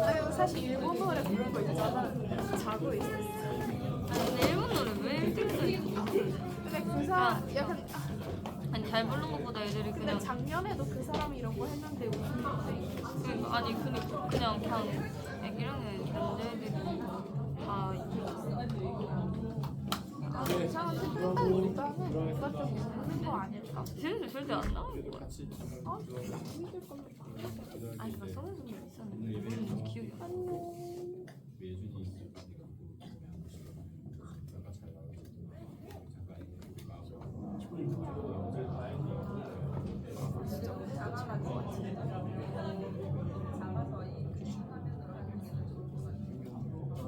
아니 사실 일본 노래 부른 거 있잖아. 자고 있었어. 근데 일본 노래 왜 1등을 근데 그 사람 약간 아니 잘 부른 것보다 애들이 근데 그냥 작년에도 그 사람이 이런 거 했는데 우승했대. 그러니까 아니 그냥 애기랑은 남자애들이 다 이상한 생각보다는 뭔가 좀 모르는 거 아닐까? 쟤네들 절대 안 나올 거야. 어? 믿을 걸로 봐. 아니 나 서른 분 있었는데 기억이 안 나.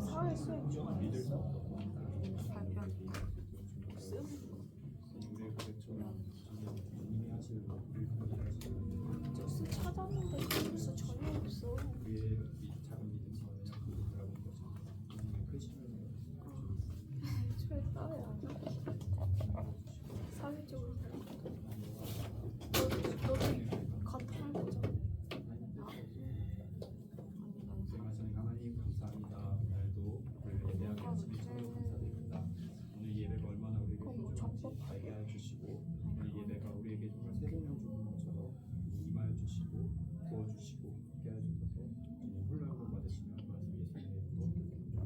사회 수행 중 뉴스 찾았는데 그 뉴스 전혀 없어. 애초에 따야 사회적으로 너도 같은 거잖아. 하나님 감사합니다. 오늘도 우리를 예배하게 하시니 정말 감사드립니다. 오늘 예배가 얼마나 우리에게 알게 해주시고 이 예배가 우리에게 정말 새로운 주는 것처럼 임하여 주시고 도와주시고 함께 하셔서 주님 홀라함을 받으시며 말씀 예수님의 이름으로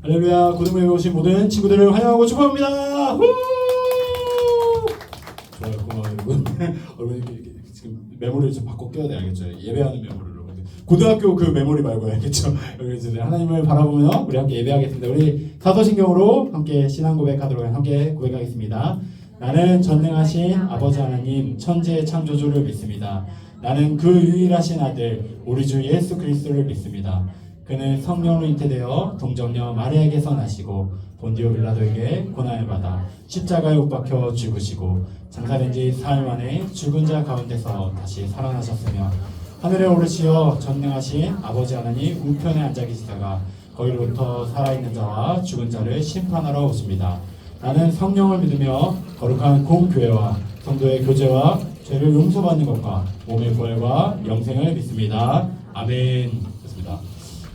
할렐루야. 고등부에 오신 모든 친구들을 환영하고 축복합니다. 후! 좋아요. 고마워요 여러분. 여러분 이렇게 지금 메모리를 좀 바꿔 껴야 돼. 알겠죠? 예배하는 메모리로. 고등학교 그 메모리 말고 알겠죠? 여기 이제 하나님을 바라보며 우리 함께 예배하겠습니다. 우리 사도신경으로 함께 신앙 고백하도록 함께 고백하겠습니다. 나는 전능하신 아버지 하나님 천지의 창조주를 믿습니다. 나는 그 유일하신 아들 우리 주 예수 그리스도를 믿습니다. 그는 성령으로 잉태되어 동정녀 마리아에게서 나시고 본디오 빌라도에게 고난을 받아 십자가에 못 박혀 죽으시고 장사된 지 사흘 만에 죽은 자 가운데서 다시 살아나셨으며 하늘에 오르시어 전능하신 아버지 하나님 우편에 앉아 계시다가 거기로부터 살아있는 자와 죽은 자를 심판하러 오십니다. 나는 성령을 믿으며 거룩한 공교회와 성도의 교제와 죄를 용서받는 것과 몸의 부활과 영생을 믿습니다. 아멘. 좋습니다.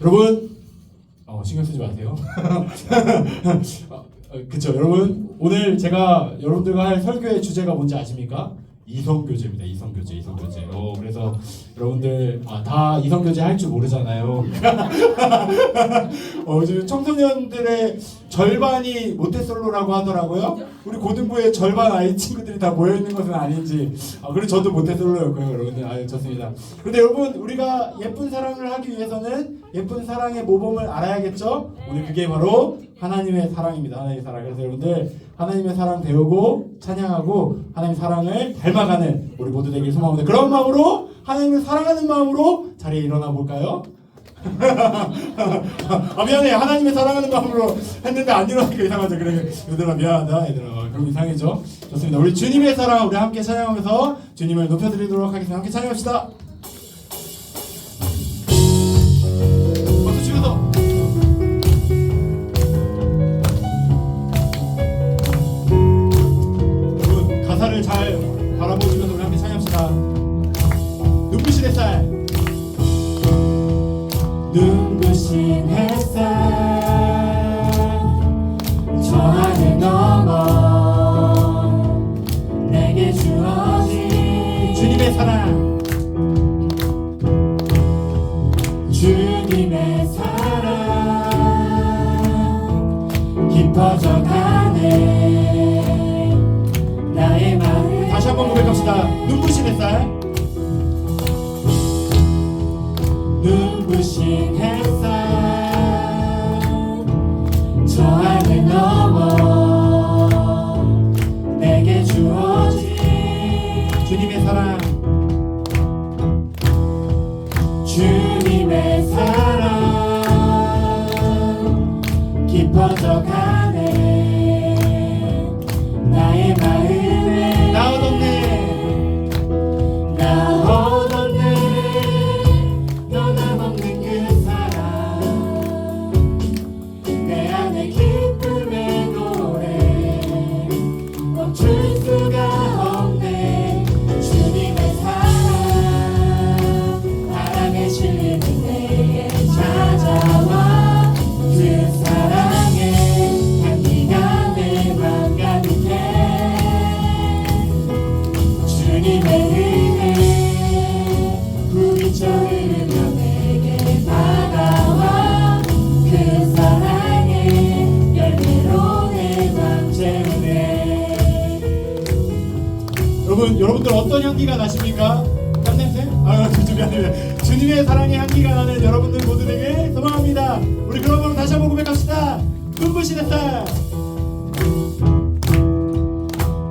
여러분 신경 쓰지 마세요. 그쵸. 여러분 오늘 제가 여러분들과 할 설교의 주제가 뭔지 아십니까? 이성교제입니다. 이성교제. 그래서 여러분들 다 이성교제 할 줄 모르잖아요. 지금 청소년들의 절반이 모태솔로라고 하더라고요. 우리 고등부의 절반 아이 친구들이 다 모여 있는 것은 아닌지. 그리고 저도 모태솔로였고요, 여러분들. 좋습니다. 그런데 여러분 우리가 예쁜 사랑을 하기 위해서는 예쁜 사랑의 모범을 알아야겠죠? 오늘 그게 바로 하나님의 사랑입니다. 하나님의 사랑. 그래서 여러분들 하나님의 사랑 배우고 찬양하고 하나님의 사랑을 닮아가는 우리 모두 되길 소망합니다. 그런 마음으로 하나님을 사랑하는 마음으로 자리에 일어나 볼까요? 미안해. 하나님의 사랑하는 마음으로 했는데 안 일어나니까 이상하죠. 그래 얘들아 미안하다. 얘들아 그럼 이상해져. 좋습니다. 우리 주님의 사랑 우리 함께 찬양하면서 주님을 높여드리도록 하겠습니다. 함께 찬양합시다. 박수 치면서 가사를 잘 바라보시면서 우리 함께 찬양합시다. 눈부신 햇살 눈부신 햇살 저 하늘 넘어 내게 주어진 주님의 사랑 주님의 사랑 깊어져 가네 나의 마음 다시 한번 고백합시다. 눈부신 햇살 눈부신 햇살 저 하늘 넘어 내게 주어진 주님의 사랑 주님의 사랑 깊어져 가네 나의 마음에 나 얻었네 너나 먹는 그 사랑 내 안에 기쁨 여러분들 어떤 향기가 나십니까? 땀 냄새? 미안해요. 주님의 사랑의 향기가 나는 여러분들 모두 되길 소망합니다. 우리 그런 다시 한번 고백합시다. 눈부신 햇살,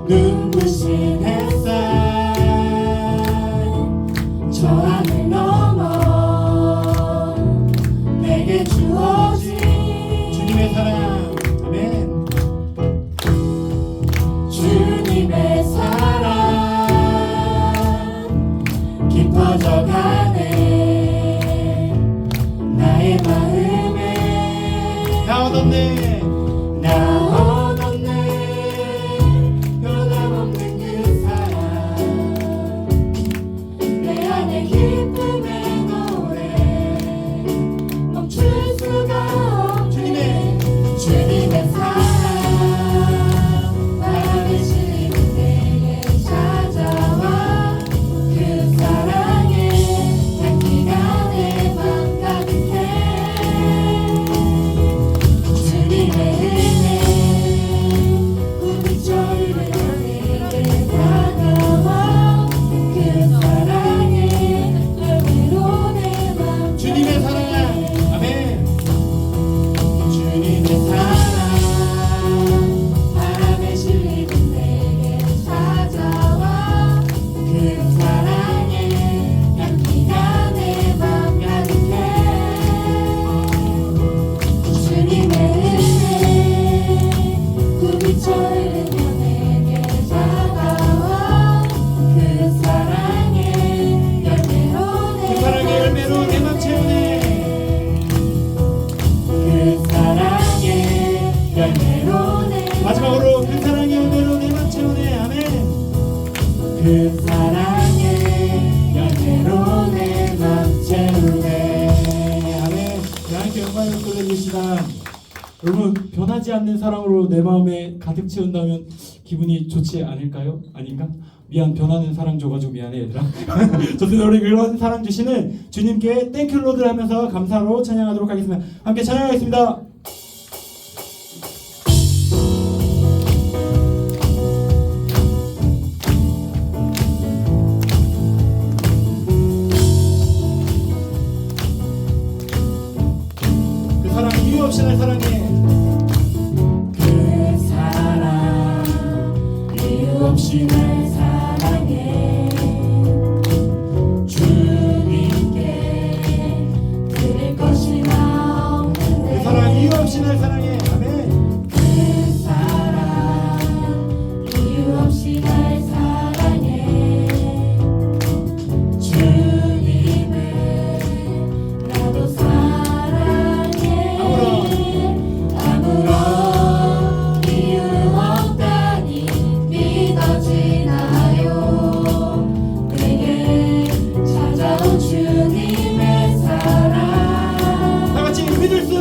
눈부신 햇살, 저 하늘 넘어 내게 주어진 주님의 사랑. 아멘. 주님의 사랑 깊어져가네 나의 마음에. 나 얻었네, 나 얻었네 변함없는 그 사랑. 내 안에 기쁨의 노래 멈출 수가 없네. 주님의 사랑 바람에 실리는 내게 찾아와. 그 사랑의 향기가 내 맘 가득해. 주님의 은혜 구비쳐 흐르는 내게 다가와. 그 사랑의 열매로 내 맘. 주님의 사랑. 아멘. 주님의 사랑 바람에 실리는 내게 찾아와. 그 사랑의 향기가 내 맘 가득해. 주님의 은혜 구비쳐 흐르며 내게 다가와. 그 사랑의 열매로 내 맘 채우네. 그 사랑의 열매로 내 마지막으로 그 사랑의 열매로 내 맘 채우네. 아멘. 그 사랑의 열매로 내 맘 채우네. 아멘. 하나님께 영광을 돌려주시다. 여러분, 변하지 않는 사랑으로 내 마음에 가득 채운다면 기분이 좋지 않을까요? 아닌가? 미안, 변하는 사랑 줘가지고 미안해 얘들아. 좋습니다. 우리 그런 사랑 주시는 주님께 땡큐 로드를 하면서 감사로 찬양하도록 하겠습니다. 함께 찬양하겠습니다. 그 사랑 이유 없이 날 사랑해. 그 사랑 이유 없이 날 사랑해. 주님께 드릴 것이 없는데. 그 사랑 이유 없이 날 사랑해. 아멘. 그 사랑 이유 없이 날 사랑해. 주님을 나도 사랑해. 아무런 이유 없다니 믿어지나요? 내게 찾아온 주님의 사랑. 다 같이 믿을 수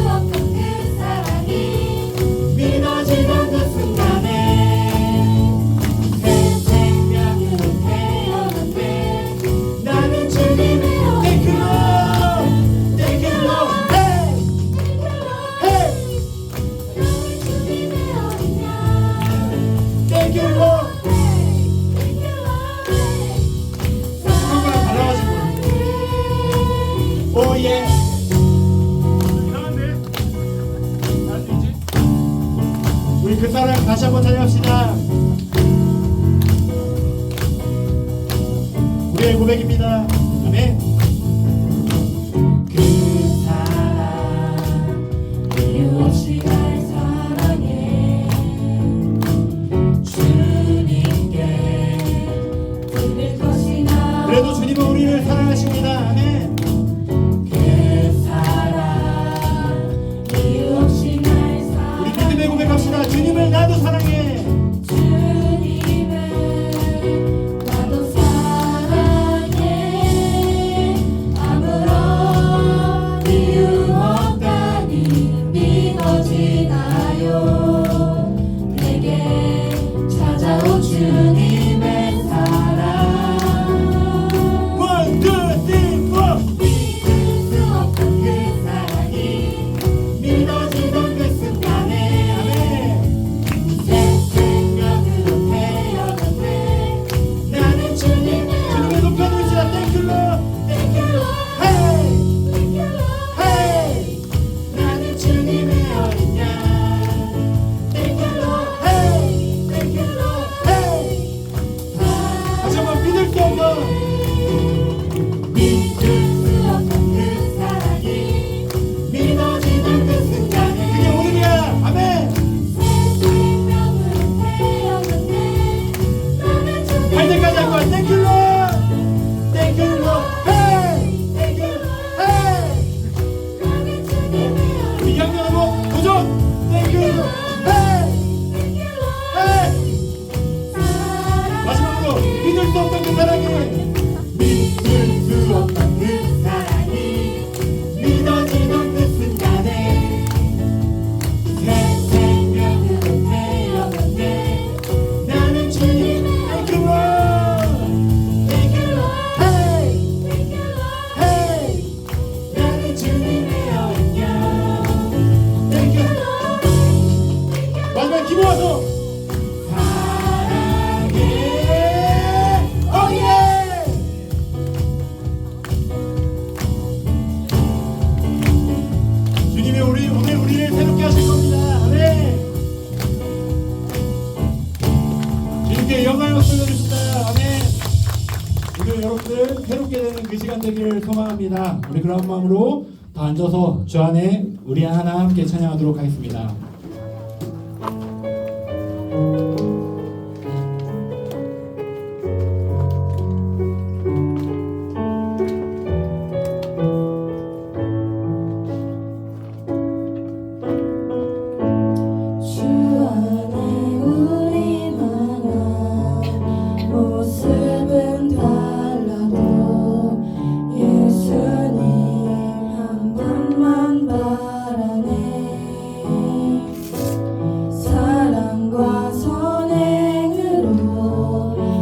없던 그 사랑이 믿어지던 그 순간에 새 생명으로 태어났네. 나는 주님의 어린아이. Thank you Lord, hey, hey. 나는 주님의 어린아이. Thank you Lord. 그거랑 달라가지고. Oh yeah. 우리 그 사랑 다시 한번 찬양합시다. 우리의 고백입니다. 아멘. 그 사랑 이유 없이 날 사랑해. 주님께 드릴 것이나. 그래도 주님은 우리를 사랑하십니다. 아멘. 그 사랑 이유 없이 날 사랑해. 우리 믿음의 고백합시다. 주님을 나도 사랑해. 주님을 나도 사랑해. 2학년으로 도전! Thank you! Hey! Hey! 마지막으로 믿을 수 없던 그 사랑이 믿을 수 없던 그 사랑이 믿어지던 그 순간에 새 생명으로 태어났네. 나는 주님의 Thank you Lord! Thank you Lord! Hey! Hey! 나는 주님의 영역 Thank you Lord! 마지막 기도 와서 사랑해 Oh yeah! 주님이 오늘 우리를 새롭게 하실 겁니다. 아멘. 주님께 영광을 돌려주시다. 아멘. 오늘 여러분들 새롭게 되는 그 시간 되기를 소망합니다. 우리 그런 마음으로 다 앉아서 주 안에 우리 하나 함께 찬양하도록 하겠습니다. 주 안에 우리 나라 모습은 달라도 예수님 한 분만 바라네. 사랑과 선행으로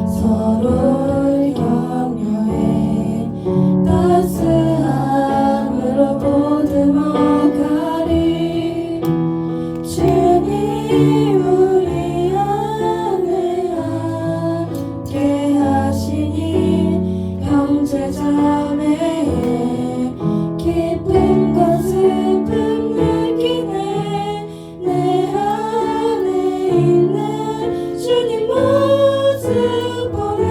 서로를 격려해 따스함으로 보듬어가리. 주님 우리 안에 함께 하시니 형제자매의 기쁨과 슬픔 느끼네. 내 안에 있는 주님 모습 보네.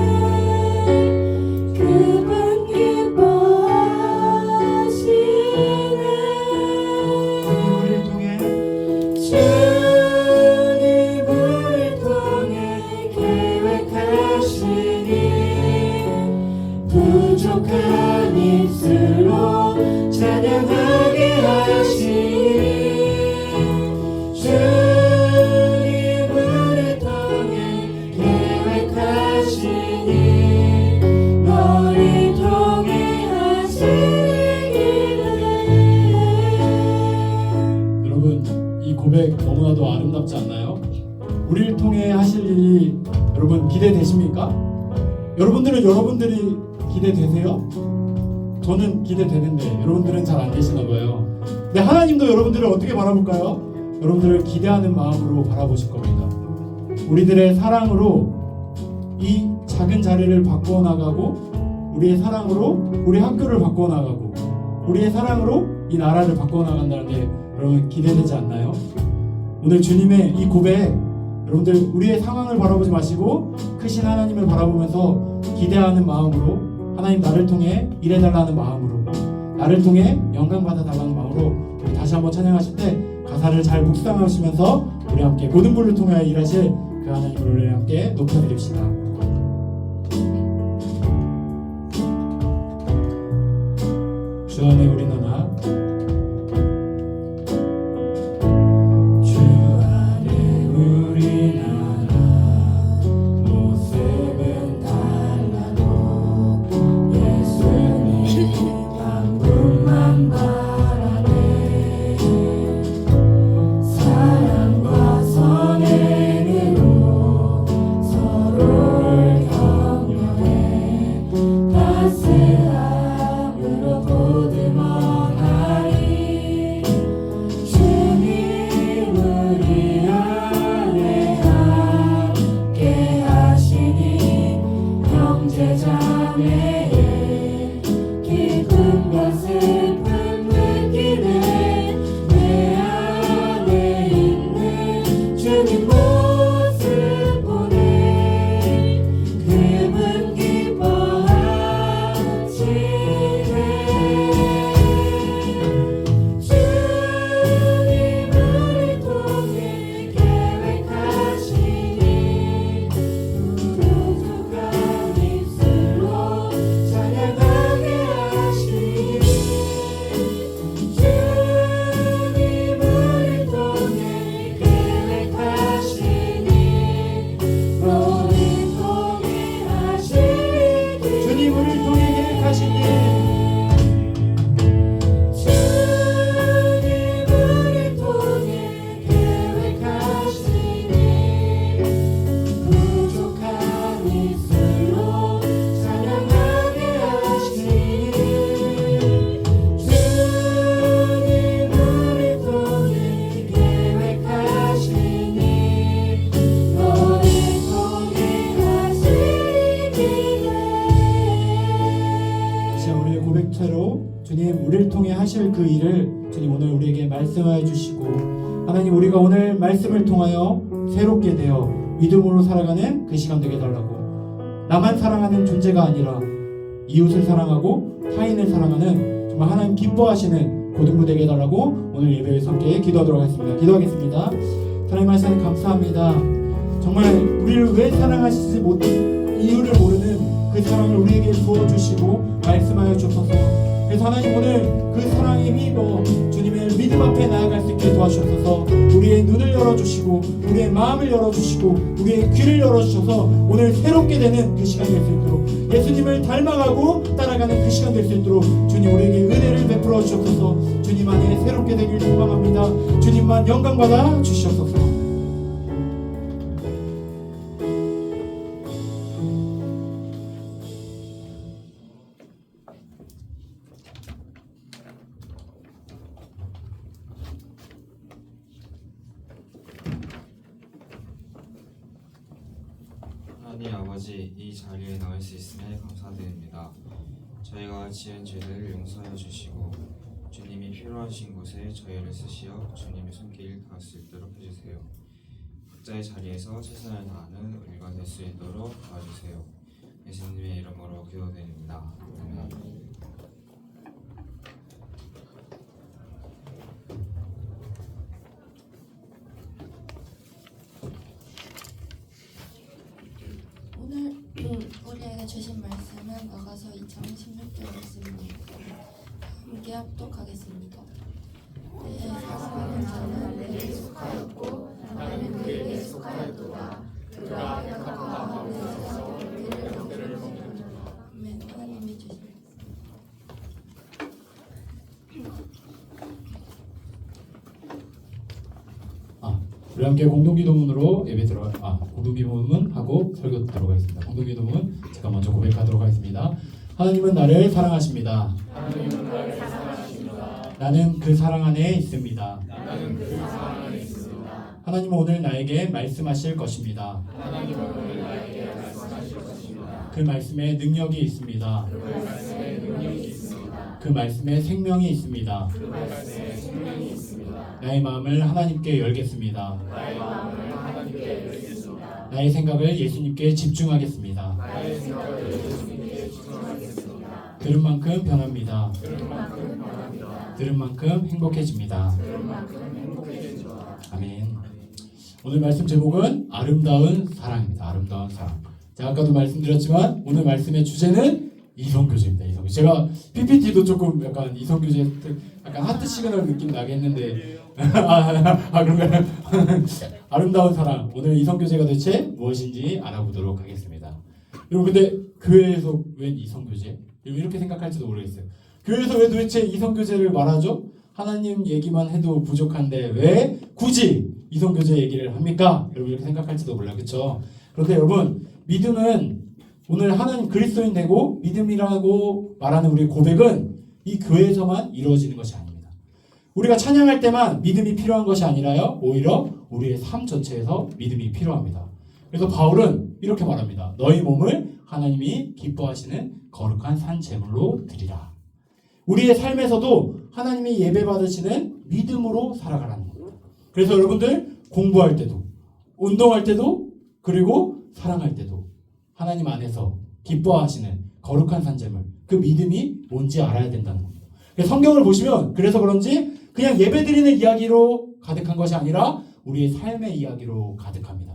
그분 기뻐하시네. 우리를 통해 주님 우리 통해 계획하시니 부족한 입술로 찬양하게 하시니. 주님 우리 통해 계획하시니 너희 통해 하시기를. 여러분 이 고백 너무나도 아름답지 않나요? 우리를 통해 하실 일이 여러분 기대되십니까? 여러분들은 여러분들이 기대되세요? 저는 기대되는데 여러분들은 잘 안 되시나 봐요. 근데 하나님도 여러분들을 어떻게 바라볼까요? 여러분들을 기대하는 마음으로 바라보실 겁니다. 우리들의 사랑으로 이 작은 자리를 바꾸어 나가고, 우리의 사랑으로 우리 학교를 바꾸어 나가고, 우리의 사랑으로 이 나라를 바꾸어 나간다는데 여러분 기대되지 않나요? 오늘 주님의 이 고백, 여러분들 우리의 상황을 바라보지 마시고 크신 하나님을 바라보면서 기대하는 마음으로, 하나님 나를 통해 일해달라는 마음으로, 나를 통해 영광 받아달라는 마음으로 우리 다시 한번 찬양하실 때 가사를 잘 묵상하시면서 우리 함께 모든 분을 통하여 일하실 그 하나님을 우리 함께 높여드립시다. 주 안에 우리 너나 주 안에 우리 나라 모습은 달라도 예수님 한 분만 바라네. 사랑과 선행으로 서로를 격려해 따스함으로 보듬어 말씀하여 주시고 하나님 우리가 오늘 말씀을 통하여 새롭게 되어 믿음으로 살아가는 그 시간 되게 달라고 나만 사랑하는 존재가 아니라 이웃을 사랑하고 타인을 사랑하는 정말 하나님 기뻐하시는 고등부 되게 해달라고 오늘 예배에서 함께 기도하도록 하겠습니다. 기도하겠습니다. 하나님 말씀 감사합니다. 정말 우리를 왜 사랑하시지 못한 이유를 모르는 그 사랑을 우리에게 부어주시고 말씀하여 주셔서 그래서 하나님 오늘 그 사랑에 힘입어 주님의 믿음 앞에 나아갈 수 있게 도와주셔서 우리의 눈을 열어주시고 우리의 마음을 열어주시고 우리의 귀를 열어주셔서 오늘 새롭게 되는 그 시간 될 수 있도록 예수님을 닮아가고 따라가는 그 시간 될 수 있도록 주님 우리에게 은혜를 베풀어 주셔서 주님 안에 새롭게 되길 소망합니다. 주님만 영광받아 주시옵소서. 하나님 아버지, 이 자리에 나올 수 있음에 감사드립니다. 저희가 지은 죄를 용서해 주시고 주님이 필요하신 곳에 저희를 쓰시어 주님의 손길 닿을 수 있도록 해주세요. 각자의 자리에서 최선을 다하는 우리가 될 수 있도록 도와주세요. 예수님의 이름으로 기도드립니다. 아멘. 오늘 우리에게 주신 말씀은 나가서 2장 16절 말씀입니다. 함께 합독하겠습니다. 내 사랑하는 자는 내게 속하였고 나는 그에게 속하였도다. 그가 약한 가운데서 그를 먹는다. 아멘. 하나님이 주신 우리 함께 공동기도문으로 예배 공동기도문 하고 설교 들어가겠습니다. 공동기도문 제가 먼저 고백하도록 하겠습니다. 하나님은 나를 사랑하십니다. 나는 그 사랑 안에 있습니다. 하나님은 오늘 나에게 말씀하실 것입니다. 그 말씀에 능력이 있습니다. 그 말씀에 생명이 있습니다. 나의 마음을 하나님께 열겠습니다. 나의 생각을 예수님께 집중하겠습니다. 들은 만큼 변합니다. 들은 만큼 행복해집니다. 아멘. 오늘 말씀 제목은 아름다운 사랑입니다. 아름다운 사랑. 제가 아까도 말씀드렸지만 오늘 말씀의 주제는 이성교제입니다. 이성교제. 제가 PPT도 조금 약간 이성교제 약간 하트 시그널 느낌 나게 했는데 그런가요? 아름다운 사랑. 오늘 이성교제가 대체 무엇인지 알아보도록 하겠습니다. 여러분 근데 교회에서 웬 이성교제? 이렇게 생각할지도 모르겠어요. 교회에서 왜 도대체 이성교제를 말하죠? 하나님 얘기만 해도 부족한데 왜 굳이 이성교제 얘기를 합니까? 여러분 이렇게 생각할지도 몰라요. 그렇죠? 그런데 여러분 믿음은 오늘 하나님 그리스도인 되고 믿음이라고 말하는 우리 고백은 이 교회에서만 이루어지는 것이 아닙니다. 우리가 찬양할 때만 믿음이 필요한 것이 아니라요. 오히려 우리의 삶 전체에서 믿음이 필요합니다. 그래서 바울은 이렇게 말합니다. 너희 몸을 하나님이 기뻐하시는 거룩한 산 제물로 드리라. 우리의 삶에서도 하나님이 예배받으시는 믿음으로 살아가라는 겁니다. 그래서 여러분들 공부할 때도 운동할 때도 그리고 사랑할 때도 하나님 안에서 기뻐하시는 거룩한 산 제물 그 믿음이 뭔지 알아야 된다는 겁니다. 성경을 보시면 그래서 그런지 그냥 예배드리는 이야기로 가득한 것이 아니라 우리의 삶의 이야기로 가득합니다.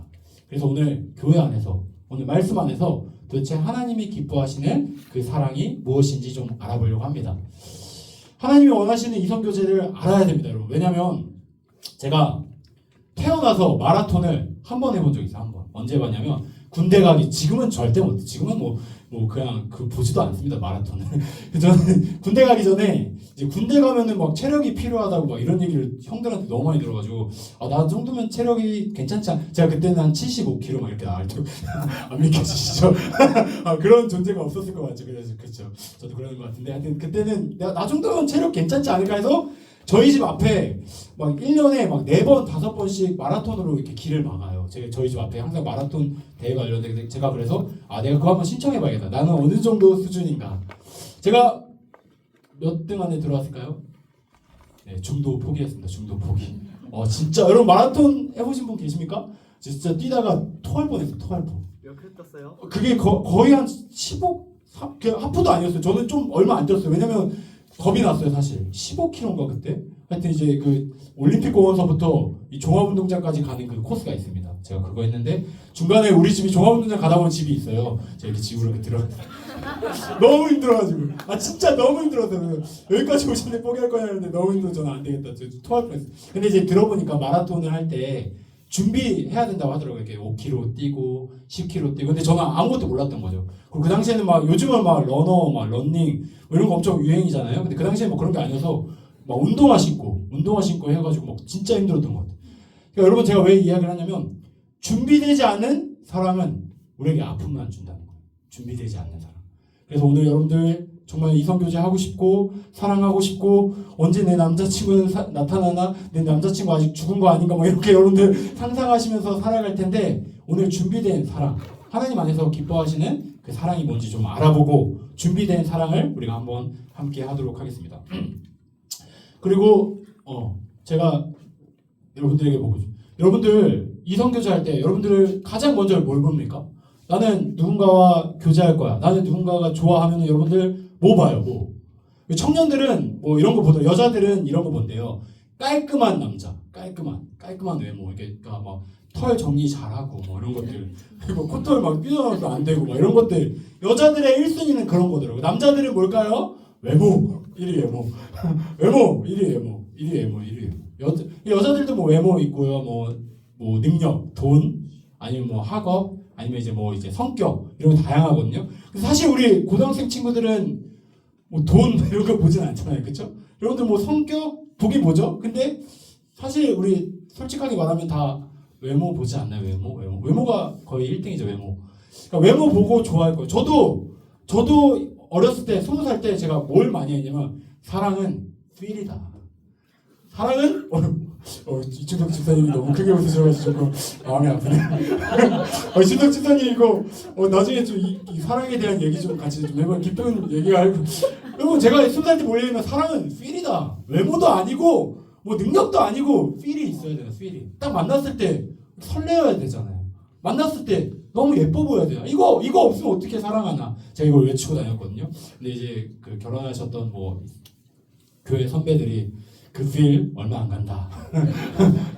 그래서 오늘 교회 안에서 오늘 말씀 안에서 도대체 하나님이 기뻐하시는 그 사랑이 무엇인지 좀 알아보려고 합니다. 하나님이 원하시는 이성교제를 알아야 됩니다, 여러분. 왜냐하면 제가 태어나서 마라톤을 한 번 해본 적이 있어요. 한 번. 언제 봤냐면 군대 가기 지금은 절대 못해. 지금은 뭐 그냥 보지도 않습니다, 마라톤을. 저는 군대 가기 전에 이제 군대 가면은 막 체력이 필요하다고 막 이런 얘기를 형들한테 너무 많이 들어가지고 나 정도면 체력이 괜찮지 않. 제가 그때는 한 75kg 막 이렇게 나갈 때 안 믿겨지시죠? 그런 존재가 없었을 것 같죠. 그래서 그렇죠. 저도 그러는 것 같은데 하여튼 그때는 나 정도면 체력 괜찮지 않을까 해서 저희 집 앞에 막 1년에 막 4번, 5번씩 마라톤으로 이렇게 길을 막아요. 저희 집 앞에 항상 마라톤 대회가 열렸는데 제가 그래서 내가 그거 한번 신청해봐야겠다. 나는 어느 정도 수준인가. 제가 몇 등 안에 들어왔을까요? 네, 중도 포기했습니다. 중도 포기. 진짜 여러분 마라톤 해보신 분 계십니까? 진짜 뛰다가 토할 뻔했어요. 토할 뻔. 몇 킬로 떴어요? 그게 거의 한 15, 하프도 아니었어요. 저는 좀 얼마 안 뛰었어요. 왜냐면 겁이 났어요, 사실. 15km인가 그때. 하여튼 이제 그 올림픽 공원서부터 이 종합운동장까지 가는 그 코스가 있습니다. 제가 그거 했는데 중간에 우리 집이 종합운동장 가다 보면 집이 있어요. 제가 이렇게 집으로 이렇게 들어갔어요. 너무 힘들어가지고 진짜 너무 힘들었어요. 여기까지 오셨는데 포기할 거냐 했는데 너무 힘들어. 저는 안 되겠다. 저 토할 뻔했어요. 근데 이제 들어보니까 마라톤을 할 때 준비해야 된다고 하더라고요. 이렇게 5km 뛰고 10km 뛰고. 근데 저는 아무것도 몰랐던 거죠. 그리고 그 당시에는 막 요즘은 막 러너, 막 런닝 뭐 이런 거 엄청 유행이잖아요. 근데 그 당시에 뭐 그런 게 아니어서 막 운동화 신고 해가지고 막 진짜 힘들었던 것 같아요. 그러니까 여러분 제가 왜 이야기를 하냐면 준비되지 않은 사랑은 우리에게 아픔만 준다는 거예요. 준비되지 않는 사랑. 그래서 오늘 여러분들 정말 이성교제 하고 싶고 사랑하고 싶고 언제 내 남자친구는 나타나나 내 남자친구 아직 죽은 거 아닌가 뭐 이렇게 여러분들 상상하시면서 살아갈 텐데 오늘 준비된 사랑 하나님 안에서 기뻐하시는 그 사랑이 뭔지 좀 알아보고 준비된 사랑을 우리가 한번 함께 하도록 하겠습니다. 그리고 제가 여러분들에게 보고 여러분들 이성교제 할 때 여러분들 가장 먼저 뭘 봅니까? 나는 누군가와 교제할 거야. 나는 누군가가 좋아하면 여러분들 뭐 봐요? 뭐 청년들은 뭐 이런 거 보다 여자들은 이런 거 본대요. 깔끔한 남자, 깔끔한 외모, 이렇게 막 털 정리 잘하고 뭐 이런 것들, 그리고 코털 막 삐져나와도 안 되고 막 이런 것들. 여자들의 1순위는 그런 거더라고요. 남자들은 뭘까요? 외모 1위 외모, 외모 1위 외모, 1위 외모, 1위 외모. 여자들도 뭐 외모 있고요, 뭐 능력, 돈, 아니면 뭐 학업, 아니면 이제 뭐 이제 성격 이런 거 다양하거든요. 사실 우리 고등학생 친구들은 뭐 돈 이런 거 보진 않잖아요, 그렇죠? 여러분들 뭐 성격 보기 뭐죠? 근데 사실 우리 솔직하게 말하면 다 외모 보지 않나요? 외모가 거의 1등이죠, 외모. 그러니까 외모 보고 좋아할 거예요. 저도 어렸을 때 20살 때 제가 뭘 많이 했냐면 사랑은 필이다. 사랑은 이춘덕 집사님이 너무 크게 웃으셔가지고 조금 마음이 아프네요. 이춘덕 집사님 이거 나중에 좀 이 사랑에 대한 얘기 좀 같이 좀 해봐요. 깊은 얘기가 알고. 여러분 제가 20살 때 몰려있는 사랑은 필이다. 외모도 아니고 뭐 능력도 아니고 필이 있어야 돼요. 필이 딱 만났을 때 설레어야 되잖아요. 만났을 때 너무 예뻐 보여야 돼요. 이거 없으면 어떻게 사랑하나. 제가 이걸 외치고 다녔거든요. 근데 이제 그 결혼하셨던 뭐 교회 선배들이 그 필 얼마 안 간다.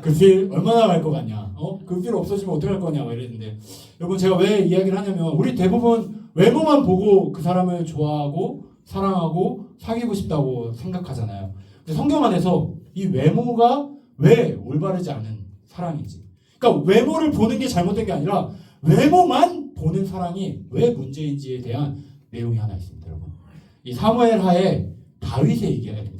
그 필 얼마나 갈 것 같냐. 그 필 없어지면 어떡할 거냐. 막 이랬는데 여러분 제가 왜 이야기를 하냐면 우리 대부분 외모만 보고 그 사람을 좋아하고 사랑하고 사귀고 싶다고 생각하잖아요. 근데 성경 안에서 이 외모가 왜 올바르지 않은 사랑인지, 그러니까 외모를 보는 게 잘못된 게 아니라 외모만 보는 사랑이 왜 문제인지에 대한 내용이 하나 있습니다. 여러분 이 사무엘하에 다윗의 얘기가 됩니다.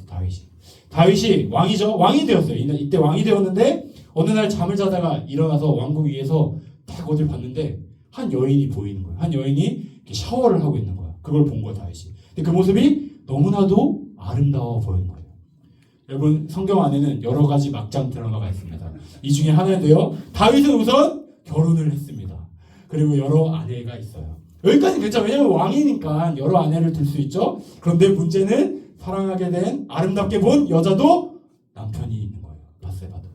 다윗이 왕이죠. 왕이 되었어요. 이때 왕이 되었는데 어느 날 잠을 자다가 일어나서 왕궁 위에서 딱 어딜 봤는데 한 여인이 보이는 거예요. 한 여인이 이렇게 샤워를 하고 있는 거야. 그걸 본 거야, 다윗이. 근데 그 모습이 너무나도 아름다워 보이는 거예요. 여러분 성경 안에는 여러 가지 막장 드라마가 있습니다. 이 중에 하나인데요. 다윗은 우선 결혼을 했습니다. 그리고 여러 아내가 있어요. 여기까지는 괜찮아요. 왜냐면 왕이니까 여러 아내를 둘 수 있죠. 그런데 문제는 사랑하게 된 아름답게 본 여자도 남편이 있는 거예요. 바세바도.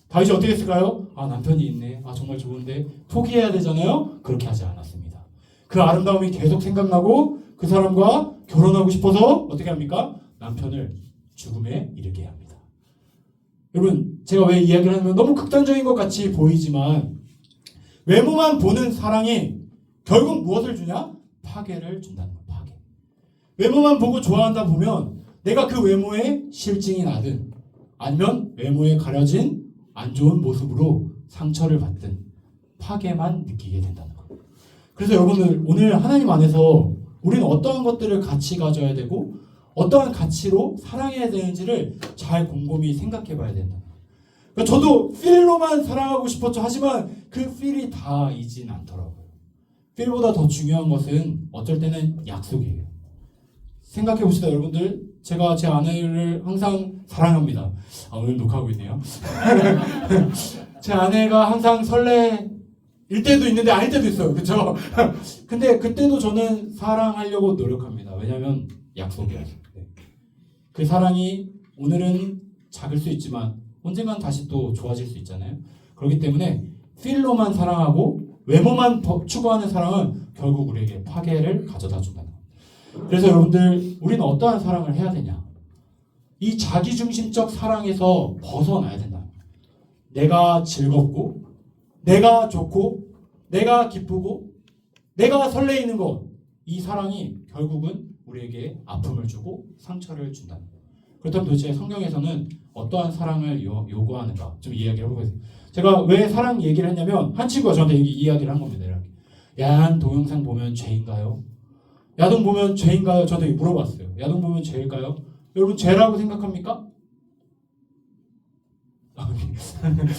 다윗이 어떻게 했을까요? 남편이 있네. 정말 좋은데 포기해야 되잖아요. 그렇게 하지 않았습니다. 그 아름다움이 계속 생각나고 그 사람과 결혼하고 싶어서 어떻게 합니까? 남편을 죽음에 이르게 합니다. 여러분 제가 왜 이야기를 하냐면 너무 극단적인 것 같이 보이지만 외모만 보는 사랑이 결국 무엇을 주냐? 파괴를 준다는 거예요. 파괴. 외모만 보고 좋아한다 보면 내가 그 외모에 실증이 나든 아니면 외모에 가려진 안 좋은 모습으로 상처를 받든 파괴만 느끼게 된다는 거예요. 그래서 여러분들 오늘 하나님 안에서 우리는 어떠한 것들을 같이 가져야 되고 어떠한 가치로 사랑해야 되는지를 잘 곰곰이 생각해 봐야 된다. 그러니까 저도 필로만 사랑하고 싶었죠. 하지만 그 필이 다이진 않더라고요. 필보다 더 중요한 것은 어쩔 때는 약속이에요. 생각해 봅시다, 여러분들. 제가 제 아내를 항상 사랑합니다. 오늘 녹화하고 있네요. 제 아내가 항상 설레일 때도 있는데 아닐 때도 있어요. 그렇죠? 근데 그때도 저는 사랑하려고 노력합니다. 왜냐하면 약속이라서. 그 사랑이 오늘은 작을 수 있지만 언젠간 다시 또 좋아질 수 있잖아요. 그렇기 때문에 필로만 사랑하고 외모만 추구하는 사랑은 결국 우리에게 파괴를 가져다 준다는 거예요. 그래서 여러분들 우리는 어떠한 사랑을 해야 되냐? 이 자기중심적 사랑에서 벗어나야 된다. 내가 즐겁고 내가 좋고 내가 기쁘고 내가 설레이는 것, 이 사랑이 결국은 우리에게 아픔을 주고 상처를 준다. 그렇다면 도대체 성경에서는 어떠한 사랑을 요구하는가 좀 이야기를 해보겠습니다. 제가 왜 사랑 얘기를 했냐면 한 친구가 저한테 이야기를 한 겁니다. 이렇게. 야한 동영상 보면 죄인가요? 야동 보면 죄인가요? 저한테 물어봤어요. 야동 보면 죄일까요? 여러분 죄라고 생각합니까?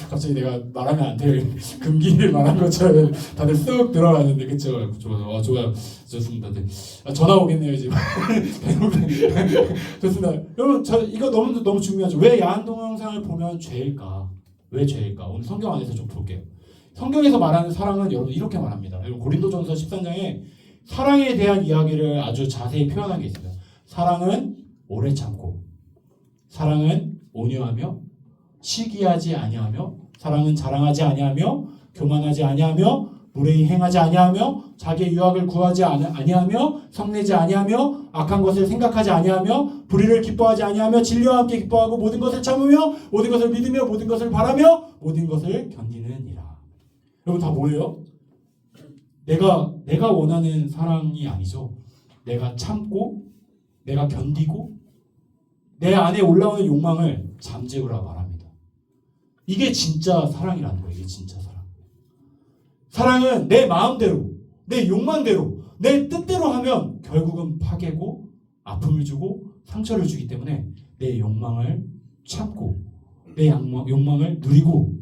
갑자기 내가 말하면 안 될 금기를 말한 것처럼 다들 쓱 들어가는데 그쵸? 좋아요. 좋습니다. 네. 전화 오겠네요 지금. 좋습니다. 여러분 이거 너무 중요하죠. 왜 야한 동영상을 보면 죄일까? 왜 죄일까? 오늘 성경 안에서 좀 볼게요. 성경에서 말하는 사랑은 여러분 이렇게 말합니다. 여러분 고린도전서 13장에 사랑에 대한 이야기를 아주 자세히 표현한 게 있습니다. 사랑은 오래 참고, 사랑은 온유하며, 시기하지 아니하며, 사랑은 자랑하지 아니하며, 교만하지 아니하며, 무례히 행하지 아니하며, 자기의 유익을 구하지 아니하며, 성내지 아니하며, 악한 것을 생각하지 아니하며, 불의를 기뻐하지 아니하며, 진리와 함께 기뻐하고, 모든 것을 참으며, 모든 것을 믿으며, 모든 것을 바라며, 모든 것을 견디느니라. 여러분 다 뭐예요? 내가 원하는 사랑이 아니죠. 내가 참고, 내가 견디고, 내 안에 올라오는 욕망을 잠재우라 말합니다. 이게 진짜 사랑이라는 거예요. 이게 진짜 사랑. 사랑은 내 마음대로, 내 욕망대로, 내 뜻대로 하면 결국은 파괴고 아픔을 주고 상처를 주기 때문에 내 욕망을 참고 내 욕망을 누리고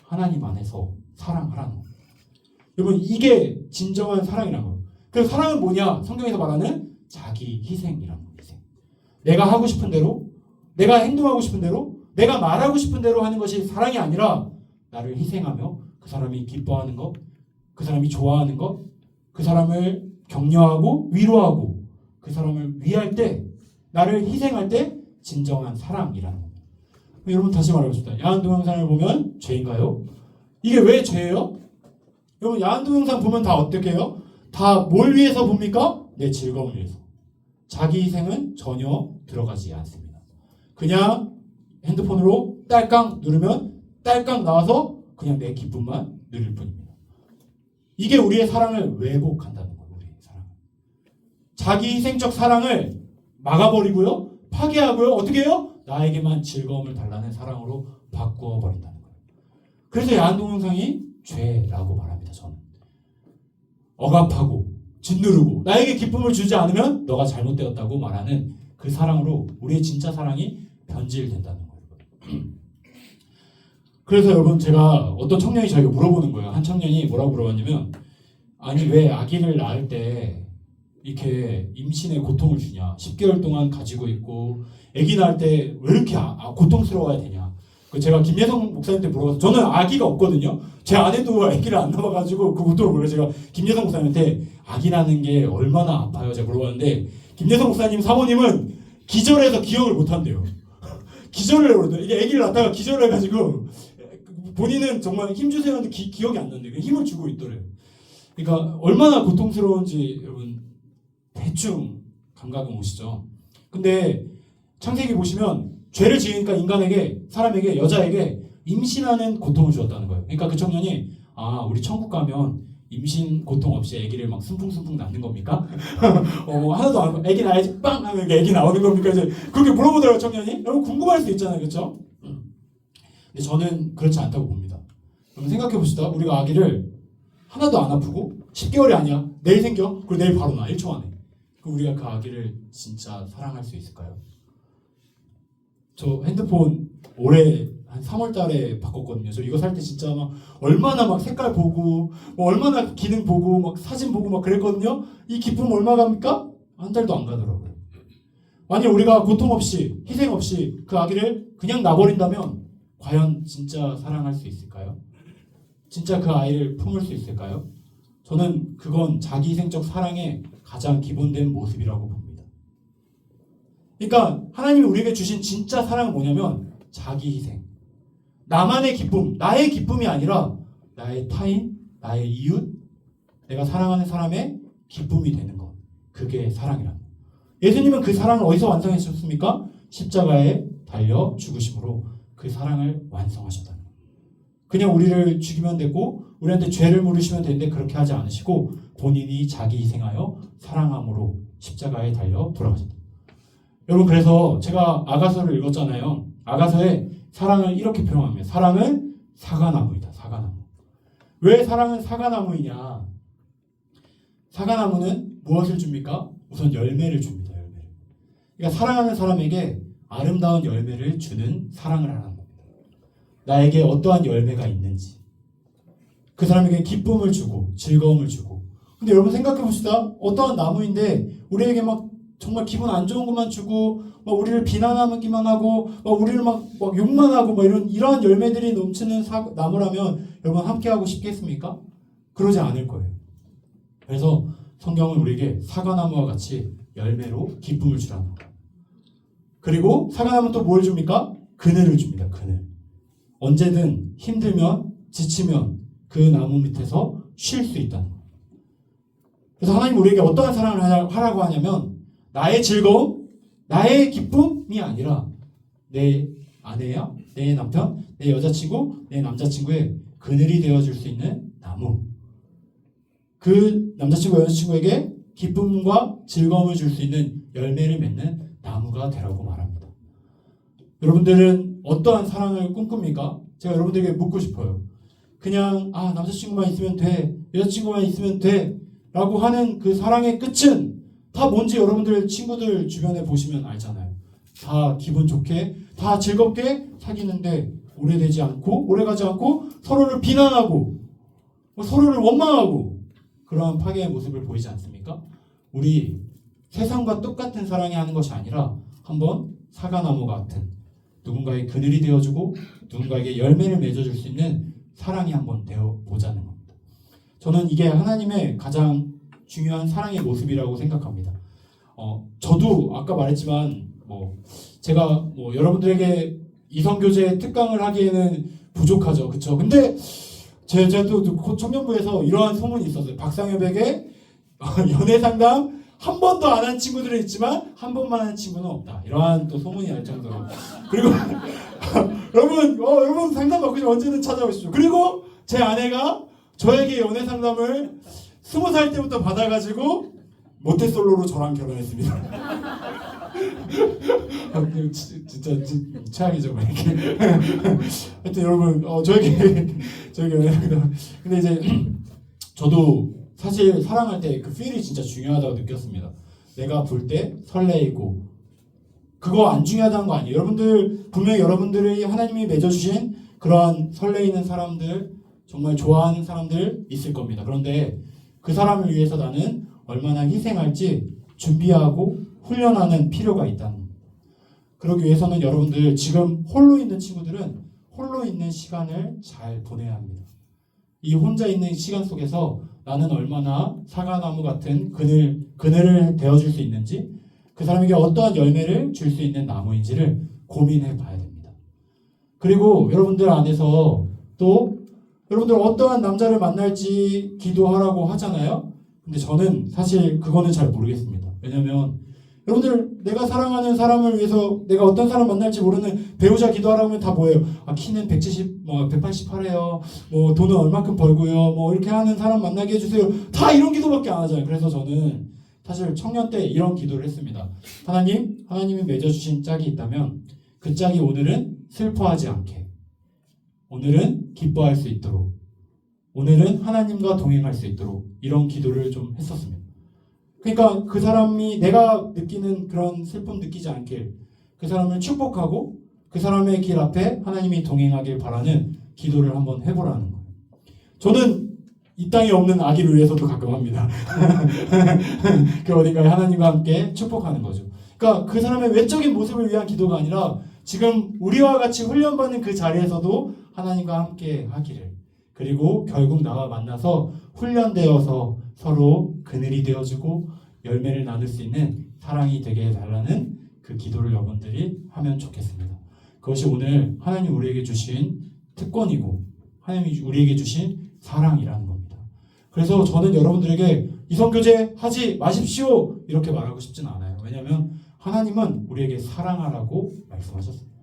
하나님 안에서 사랑하라는 거예요. 여러분 이게 진정한 사랑이라는 거예요. 그래서 사랑은 뭐냐? 성경에서 말하는 자기 희생이라는 거예요. 희생. 내가 하고 싶은 대로, 내가 행동하고 싶은 대로, 내가 말하고 싶은 대로 하는 것이 사랑이 아니라 나를 희생하며 그 사람이 기뻐하는 것, 그 사람이 좋아하는 것, 그 사람을 격려하고 위로하고 그 사람을 위할 때, 나를 희생할 때 진정한 사랑이라는 겁니다. 여러분 다시 말해보겠습니다. 야한 동영상을 보면 죄인가요? 이게 왜 죄예요? 여러분 야한 동영상 보면 다 어떻게 해요? 다 뭘 위해서 봅니까? 내 즐거움을 위해서. 자기 희생은 전혀 들어가지 않습니다. 그냥 핸드폰으로 딸깍 누르면 딸깍 나와서 그냥 내 기쁨만 누릴 뿐입니다. 이게 우리의 사랑을 왜곡한다는 거예요. 우리의 사랑. 자기 희생적 사랑을 막아버리고요. 파괴하고요. 어떻게 해요? 나에게만 즐거움을 달라는 사랑으로 바꾸어 버린다는 거예요. 그래서 야한 동영상이 죄라고 말합니다. 저는. 억압하고 짓누르고 나에게 기쁨을 주지 않으면 너가 잘못되었다고 말하는 그 사랑으로 우리의 진짜 사랑이 변질된다는 거예요. 그래서 여러분 제가 어떤 청년이 저에게 물어보는 거예요. 한 청년이 뭐라고 물어봤냐면 아니 왜 아기를 낳을 때 이렇게 임신의 고통을 주냐. 10개월 동안 가지고 있고 아기 낳을 때 왜 이렇게 고통스러워야 되냐. 제가 김예성 목사님한테 물어봐서 저는 아기가 없거든요. 제 아내도 아기를 안 낳아가지고 그 고통을 몰라요. 제가 김예성 목사님한테 아기 낳는 게 얼마나 아파요? 제가 물어봤는데 김예성 목사님 사모님은 기절해서 기억을 못한대요. 기절을 해버렸대요. 이게 아기를 낳다가 기절을 해가지고 본인은 정말 힘주세요 하는데 기억이 안 난대요. 힘을 주고 있더래요. 그러니까 얼마나 고통스러운지 여러분 대충 감각은 오시죠. 근데 창세기 보시면 죄를 지으니까 인간에게, 사람에게, 여자에게 임신하는 고통을 주었다는 거예요. 그러니까 그 청년이 우리 천국 가면 임신 고통 없이 아기를 막 순풍순풍 낳는 겁니까? 하나도 안 아기 낳아야지 빵 하면 아기 나오는 겁니까? 이제 그렇게 물어보더라고요 청년이. 여러분 궁금할 수 있잖아요, 그렇죠? 근데 저는 그렇지 않다고 봅니다. 여러분 생각해 봅시다. 우리가 아기를 하나도 안 아프고 10개월이 아니야. 내일 생겨. 그리고 내일 바로 나 1초 안에. 그럼 우리가 그 아기를 진짜 사랑할 수 있을까요? 저 핸드폰 올해 한 3월 달에 바꿨거든요. 저 이거 살 때 진짜 막 얼마나 막 색깔 보고 얼마나 기능 보고 막 사진 보고 막 그랬거든요. 이 기쁨 얼마 갑니까? 한 달도 안 가더라고요. 만약 우리가 고통 없이 희생 없이 그 아기를 그냥 놔버린다면 과연 진짜 사랑할 수 있을까요? 진짜 그 아이를 품을 수 있을까요? 저는 그건 자기 희생적 사랑의 가장 기본된 모습이라고 봅니다. 그러니까 하나님이 우리에게 주신 진짜 사랑은 뭐냐면 자기 희생, 나만의 기쁨, 나의 기쁨이 아니라 나의 타인, 나의 이웃, 내가 사랑하는 사람의 기쁨이 되는 것. 그게 사랑이란. 예수님은 그 사랑을 어디서 완성하셨습니까? 십자가에 달려 죽으심으로 그 사랑을 완성하셨다는 거예요. 그냥 우리를 죽이면 되고 우리한테 죄를 물으시면 되는데 그렇게 하지 않으시고 본인이 자기 희생하여 사랑함으로 십자가에 달려 돌아가셨다. 여러분, 그래서 제가 아가서를 읽었잖아요. 아가서에 사랑을 이렇게 표현합니다. 사랑은 사과나무이다. 사과나무. 왜 사랑은 사과나무이냐? 사과나무는 무엇을 줍니까? 우선 열매를 줍니다. 열매를. 그러니까 사랑하는 사람에게 아름다운 열매를 주는 사랑을 하는 겁니다. 나에게 어떠한 열매가 있는지, 그 사람에게 기쁨을 주고 즐거움을 주고. 근데 여러분 생각해 봅시다. 어떠한 나무인데 우리에게 막 정말 기분 안 좋은 것만 주고 막 우리를 비난하기만 하고 막 우리를 막 욕만 하고 막 이러한 열매들이 넘치는 나무라면 여러분 함께하고 싶겠습니까? 그러지 않을 거예요. 그래서 성경은 우리에게 사과나무와 같이 열매로 기쁨을 주라는 거예요. 그리고 사과나무는 또 뭘 줍니까? 그늘을 줍니다. 그늘. 언제든 힘들면 지치면 그 나무 밑에서 쉴 수 있다는 거예요. 그래서 하나님 우리에게 어떠한 사랑을 하라고 하냐면 나의 즐거움, 나의 기쁨이 아니라 내 아내야, 내 남편, 내 여자친구, 내 남자친구의 그늘이 되어줄 수 있는 나무. 그 남자친구, 여자친구에게 기쁨과 즐거움을 줄 수 있는 열매를 맺는 나무가 되라고 말합니다. 여러분들은 어떠한 사랑을 꿈꿉니까? 제가 여러분들에게 묻고 싶어요. 그냥 남자친구만 있으면 돼, 여자친구만 있으면 돼 라고 하는 그 사랑의 끝은 다 뭔지 여러분들 친구들 주변에 보시면 알잖아요. 다 기분 좋게, 다 즐겁게 사귀는데 오래되지 않고, 오래가지 않고 서로를 비난하고 서로를 원망하고 그러한 파괴의 모습을 보이지 않습니까? 우리 세상과 똑같은 사랑이 하는 것이 아니라 한번 사과나무 같은 누군가의 그늘이 되어주고 누군가에게 열매를 맺어줄 수 있는 사랑이 한번 되어보자는 겁니다. 저는 이게 하나님의 가장 중요한 사랑의 모습이라고 생각합니다. 저도 아까 말했지만 제가 여러분들에게 이성교제 특강을 하기에는 부족하죠. 그쵸? 근데 제가 또 청년부에서 이러한 소문이 있었어요. 박상엽에게 연애상담 한 번도 안 한 친구들은 있지만 한 번만 한 친구는 없다. 이러한 또 소문이 날 정도로. 그리고 여러분 상담 받고 싶으면 언제든 찾아오십시오. 그리고 제 아내가 저에게 연애상담을 20살 때부터 받아가지고 모태솔로로 저랑 결혼했습니다. 진짜 최악이죠, 이렇게. 하여튼 여러분, 저에게 연애상담. 근데 이제 저도 사실 사랑할 때 그 필이 진짜 중요하다고 느꼈습니다. 내가 볼 때 설레이고 그거 안 중요하다는 거 아니에요. 여러분들 분명히 여러분들이 하나님이 맺어주신 그러한 설레이는 사람들, 정말 좋아하는 사람들 있을 겁니다. 그런데 그 사람을 위해서 나는 얼마나 희생할지 준비하고 훈련하는 필요가 있다는 겁니다. 그러기 위해서는 여러분들 지금 홀로 있는 친구들은 홀로 있는 시간을 잘 보내야 합니다. 이 혼자 있는 시간 속에서 나는 얼마나 사과나무 같은 그늘을 되어줄 수 있는지, 그 사람에게 어떠한 열매를 줄 수 있는 나무인지를 고민해 봐야 됩니다. 그리고 여러분들 안에서 또 여러분들 어떠한 남자를 만날지 기도하라고 하잖아요. 근데 저는 사실 그거는 잘 모르겠습니다. 왜냐면 여러분들 내가 사랑하는 사람을 위해서 내가 어떤 사람 만날지 모르는 배우자 기도하라고 하면 다 뭐예요? 키는 170, 188이에요. 돈은 얼마큼 벌고요. 이렇게 하는 사람 만나게 해주세요. 다 이런 기도밖에 안 하잖아요. 그래서 저는 사실 청년 때 이런 기도를 했습니다. 하나님이 맺어주신 짝이 있다면 그 짝이 오늘은 슬퍼하지 않게, 오늘은 기뻐할 수 있도록, 오늘은 하나님과 동행할 수 있도록 이런 기도를 좀 했었습니다. 그러니까 그 사람이 내가 느끼는 그런 슬픔 느끼지 않길, 그 사람을 축복하고 그 사람의 길 앞에 하나님이 동행하길 바라는 기도를 한번 해보라는 거예요. 저는 이 땅에 없는 아기를 위해서도 가끔 합니다. 그 어딘가에 하나님과 함께 축복하는 거죠. 그러니까 그 사람의 외적인 모습을 위한 기도가 아니라 지금 우리와 같이 훈련받는 그 자리에서도 하나님과 함께 하기를, 그리고 결국 나와 만나서 훈련되어서 서로 그늘이 되어주고 열매를 나눌 수 있는 사랑이 되게 해달라는 그 기도를 여러분들이 하면 좋겠습니다. 그것이 오늘 하나님 우리에게 주신 특권이고 하나님이 우리에게 주신 사랑이라는 겁니다. 그래서 저는 여러분들에게 이성교제 하지 마십시오 이렇게 말하고 싶지는 않아요. 왜냐하면 하나님은 우리에게 사랑하라고 말씀하셨습니다.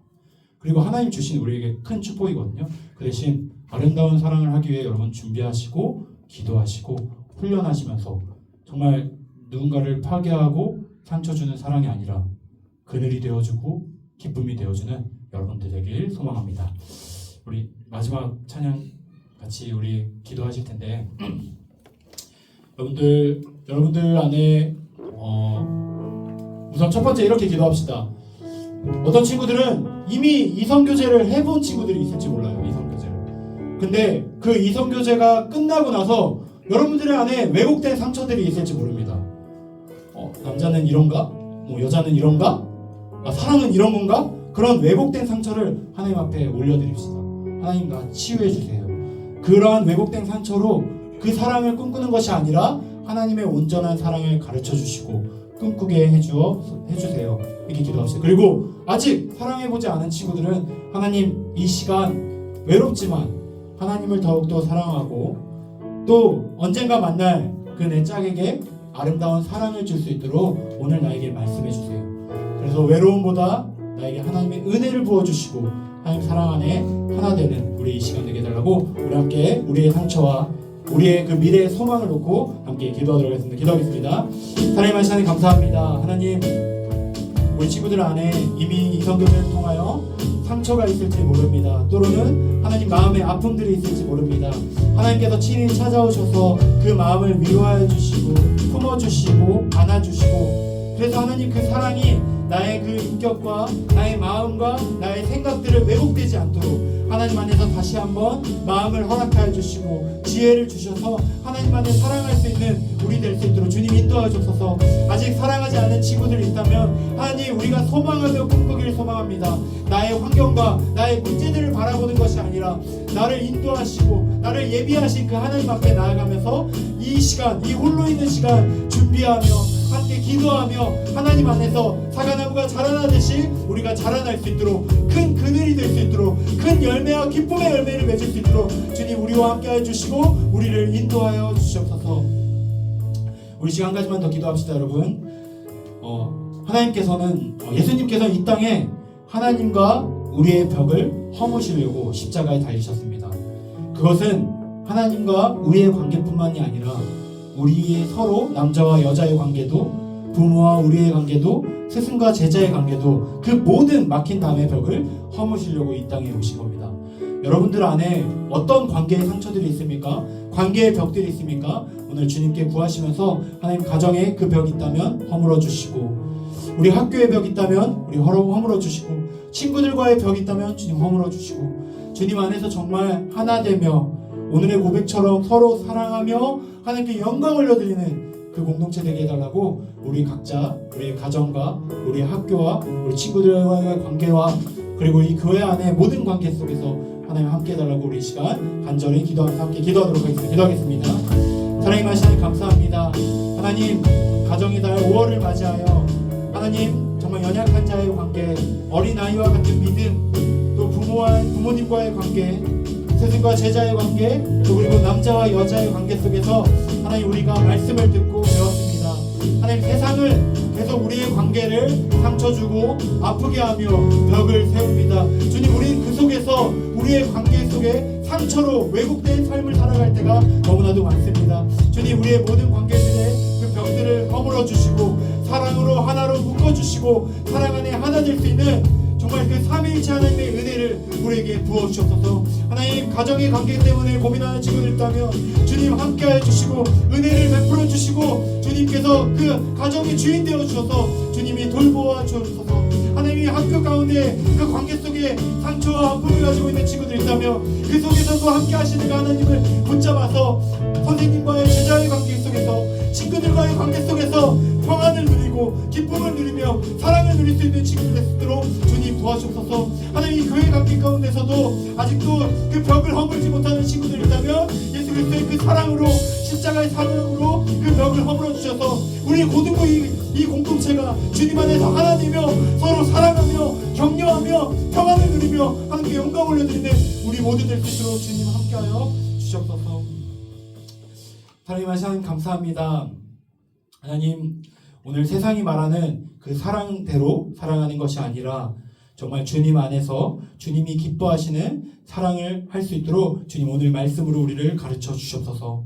그리고 하나님 주신 우리에게 큰 축복이거든요. 그 대신 아름다운 사랑을 하기 위해 여러분 준비하시고 기도하시고 훈련하시면서 정말 누군가를 파괴하고 상처 주는 사랑이 아니라 그늘이 되어주고 기쁨이 되어주는 여러분들 되길 소망합니다. 우리 마지막 찬양 같이 우리 기도하실 텐데 여러분들 안에 우선 첫 번째 이렇게 기도합시다. 어떤 친구들은 이미 이성교제를 해본 친구들이 있을지 몰라요. 이성교제를. 근데 그 이성교제가 끝나고 나서 여러분들의 안에 왜곡된 상처들이 있을지 모릅니다. 남자는 이런가? 뭐 여자는 이런가? 사랑은 이런 건가? 그런 왜곡된 상처를 하나님 앞에 올려드립시다. 하나님과 치유해 주세요. 그러한 왜곡된 상처로 그 사랑을 꿈꾸는 것이 아니라 하나님의 온전한 사랑을 가르쳐 주시고 꿈꾸게 해주세요. 이렇게 기도합시다. 그리고 아직 사랑해보지 않은 친구들은 하나님 이 시간 외롭지만 하나님을 더욱더 사랑하고 또 언젠가 만날 그 내 짝에게 아름다운 사랑을 줄 수 있도록 오늘 나에게 말씀해 주세요. 그래서 외로움보다 나에게 하나님의 은혜를 부어주시고 하나님 사랑 안에 하나 되는 우리 이 시간 되게 해달라고 우리 함께 우리의 상처와 우리의 그 미래의 소망을 놓고 함께 기도하도록 하겠습니다. 기도하겠습니다. 하나님 하나님 감사합니다. 하나님 우리 친구들 안에 이미 이성교제를 통하여 상처가 있을지 모릅니다. 또는 하나님 마음의 아픔들이 있을지 모릅니다. 하나님께서 친히 찾아오셔서 그 마음을 위로해 주시고 품어주시고 안아주시고 그래서 하나님 그 사랑이 나의 그 인격과 나의 마음과 나의 생각들을 왜곡되지 않도록 하나님 안에서 다시 한번 마음을 허락하여 주시고 지혜를 주셔서 하나님 안에 사랑할 수 있는 우리 될 수 있도록 주님 인도하여 주셔서 아직 사랑하지 않은 친구들이 있다면 하나님 우리가 소망하며 꿈꾸기를 소망합니다. 나의 환경과 나의 문제들을 바라보는 것이 아니라 나를 인도하시고 나를 예비하신 그 하나님 앞에 나아가면서 이 시간 이 홀로 있는 시간 준비하며 함께 기도하며 하나님 안에서 사과나무가 자라나듯이 우리가 자라날 수 있도록 큰 그늘이 될 수 있도록 큰 열매와 기쁨의 열매를 맺을 수 있도록 주님 우리와 함께 해주시고 우리를 인도하여 주시옵소서. 우리 시간까지만 더 기도합시다. 여러분 하나님께서는 예수님께서 이 땅에 하나님과 우리의 벽을 허무시려고 십자가에 달리셨습니다. 그것은 하나님과 우리의 관계뿐만이 아니라 우리의 서로 남자와 여자의 관계도 부모와 우리의 관계도 스승과 제자의 관계도 그 모든 막힌 담의 벽을 허무시려고 이 땅에 오신 겁니다. 여러분들 안에 어떤 관계의 상처들이 있습니까? 관계의 벽들이 있습니까? 오늘 주님께 구하시면서 하나님 가정에 그 벽이 있다면 허물어 주시고 우리 학교의 벽이 있다면 우리 허물어 주시고 친구들과의 벽이 있다면 주님 허물어 주시고 주님 안에서 정말 하나 되며 오늘의 고백처럼 서로 사랑하며 하나님께 영광을 올려드리는 그 공동체 되게 해달라고 우리 각자 우리 가정과 우리 학교와 우리 친구들과의 관계와 그리고 이 교회 안의 모든 관계 속에서 하나님 함께 해달라고 우리 시간 간절히 기도하면서 함께 기도하도록 하겠습니다. 기도하겠습니다. 사랑의 하나님 감사합니다. 하나님 가정의 달 5월을 맞이하여 하나님 정말 연약한 자의 관계 어린아이와 같은 믿음 또 부모님과의 관계 스승과 제자의 관계 또 그리고 남자와 여자의 관계 속에서 하나님 우리가 말씀을 듣고 배웠습니다. 하나님 세상은 계속 우리의 관계를 상처 주고 아프게 하며 벽을 세웁니다. 주님 우리는 그 속에서 우리의 관계 속에 상처로 왜곡된 삶을 살아갈 때가 너무나도 많습니다. 주님 우리의 모든 관계들의 그 벽들을 허물어 주시고 사랑으로 하나로 묶어주시고 사랑 안에 하나 될 수 있는 정말 그 삼위일체 하나님의 은혜를 우리에게 부어주셔서 하나님 가정의 관계 때문에 고민하는 친구들 있다면 주님 함께하여 주시고 은혜를 베풀어 주시고 주님께서 그 가정의 주인 되어 주셔서 주님이 돌보아 주셔서 하나님이 학교 가운데 그 관계 속에 상처와 아픔을 가지고 있는 친구들 있다면 그 속에서도 함께 하시는 그 하나님을 붙잡아서 선생님과의 제자의 관계 속에서 친구들과의 관계 속에서 평안을 누리고 기쁨을 누리며 사랑을 누릴 수 있는 친구들 될 수 있도록 주님 도와주옵소서. 하나님 이 교회 관계 가운데서도 아직도 그 벽을 허물지 못하는 친구들이 있다면 예수 그리스도의 그 사랑으로 십자가의 사랑으로 그 벽을 허물어 주셔서 우리 고등부 이 공동체가 주님 안에서 하나 되며 서로 사랑하며 격려하며 평안을 누리며 하나님께 영광 올려드리는 우리 모두 될 수 있도록 주님 함께하여 주시옵소서. 하나님 하나님 감사합니다. 하나님 오늘 세상이 말하는 그 사랑대로 사랑하는 것이 아니라 정말 주님 안에서 주님이 기뻐하시는 사랑을 할 수 있도록 주님 오늘 말씀으로 우리를 가르쳐 주시옵소서.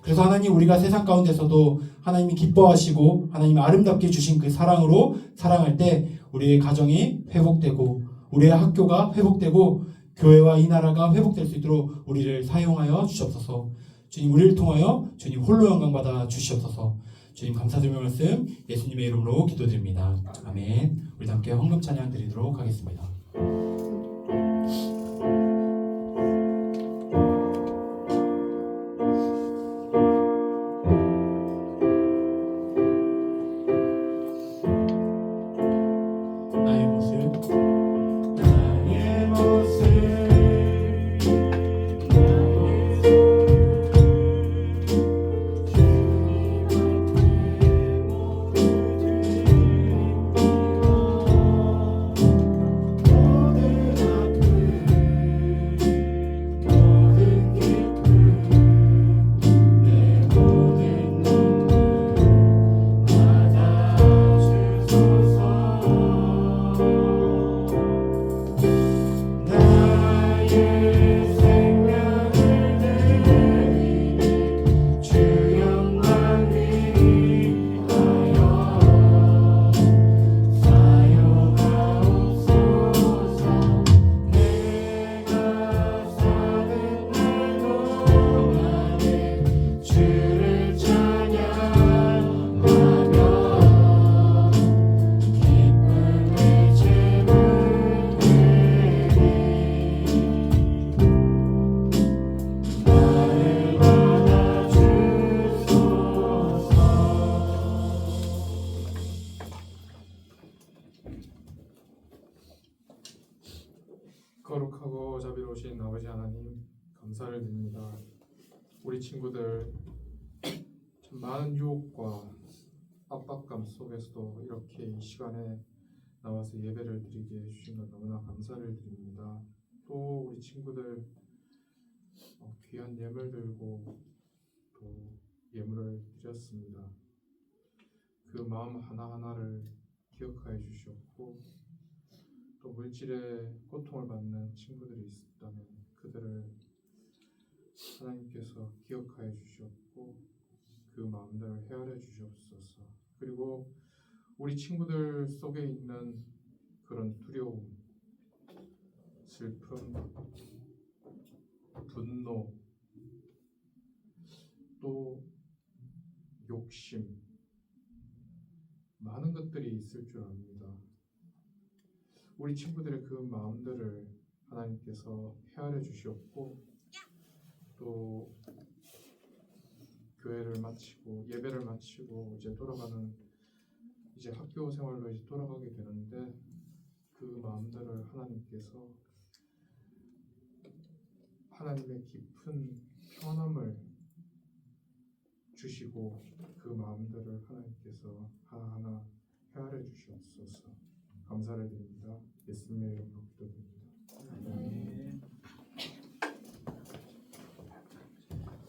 그래서 하나님 우리가 세상 가운데서도 하나님이 기뻐하시고 하나님이 아름답게 주신 그 사랑으로 사랑할 때 우리의 가정이 회복되고 우리의 학교가 회복되고 교회와 이 나라가 회복될 수 있도록 우리를 사용하여 주시옵소서. 주님 우리를 통하여 주님 홀로 영광받아 주시옵소서. 주님 감사드리며 말씀 예수님의 이름으로 기도드립니다. 아멘. 우리 함께 헌금 찬양 드리도록 하겠습니다. 나의 모습 나의 모습 거룩하고 자비로우신 아버지 하나님 감사를 드립니다. 우리 친구들 참 많은 유혹과 압박감 속에서도 이렇게 이 시간에 나와서 예배를 드리게 해주신 것 너무나 감사를 드립니다. 또 우리 친구들 귀한 예물 들고 또 예물을 드렸습니다. 그 마음 하나하나를 기억하여 주셨고 또 물질의 고통을 받는 친구들이 있다면 그들을 하나님께서 기억하여 주셨고 그 마음들을 헤아려 주시옵소서. 그리고 우리 친구들 속에 있는 그런 두려움, 슬픔, 분노, 또 욕심, 많은 것들이 있을 줄 압니다. 우리 친구들의 그 마음들을 하나님께서 헤아려 주시옵고 또 교회를 마치고 예배를 마치고 이제 학교 생활로 이제 돌아가게 되는데 그 마음들을 하나님께서 하나님의 깊은 편함을 주시고 그 마음들을 하나님께서 하나하나 헤아려 주시옵소서. 감사를 드립니다. 예수님의 이름으로 기도드립니다.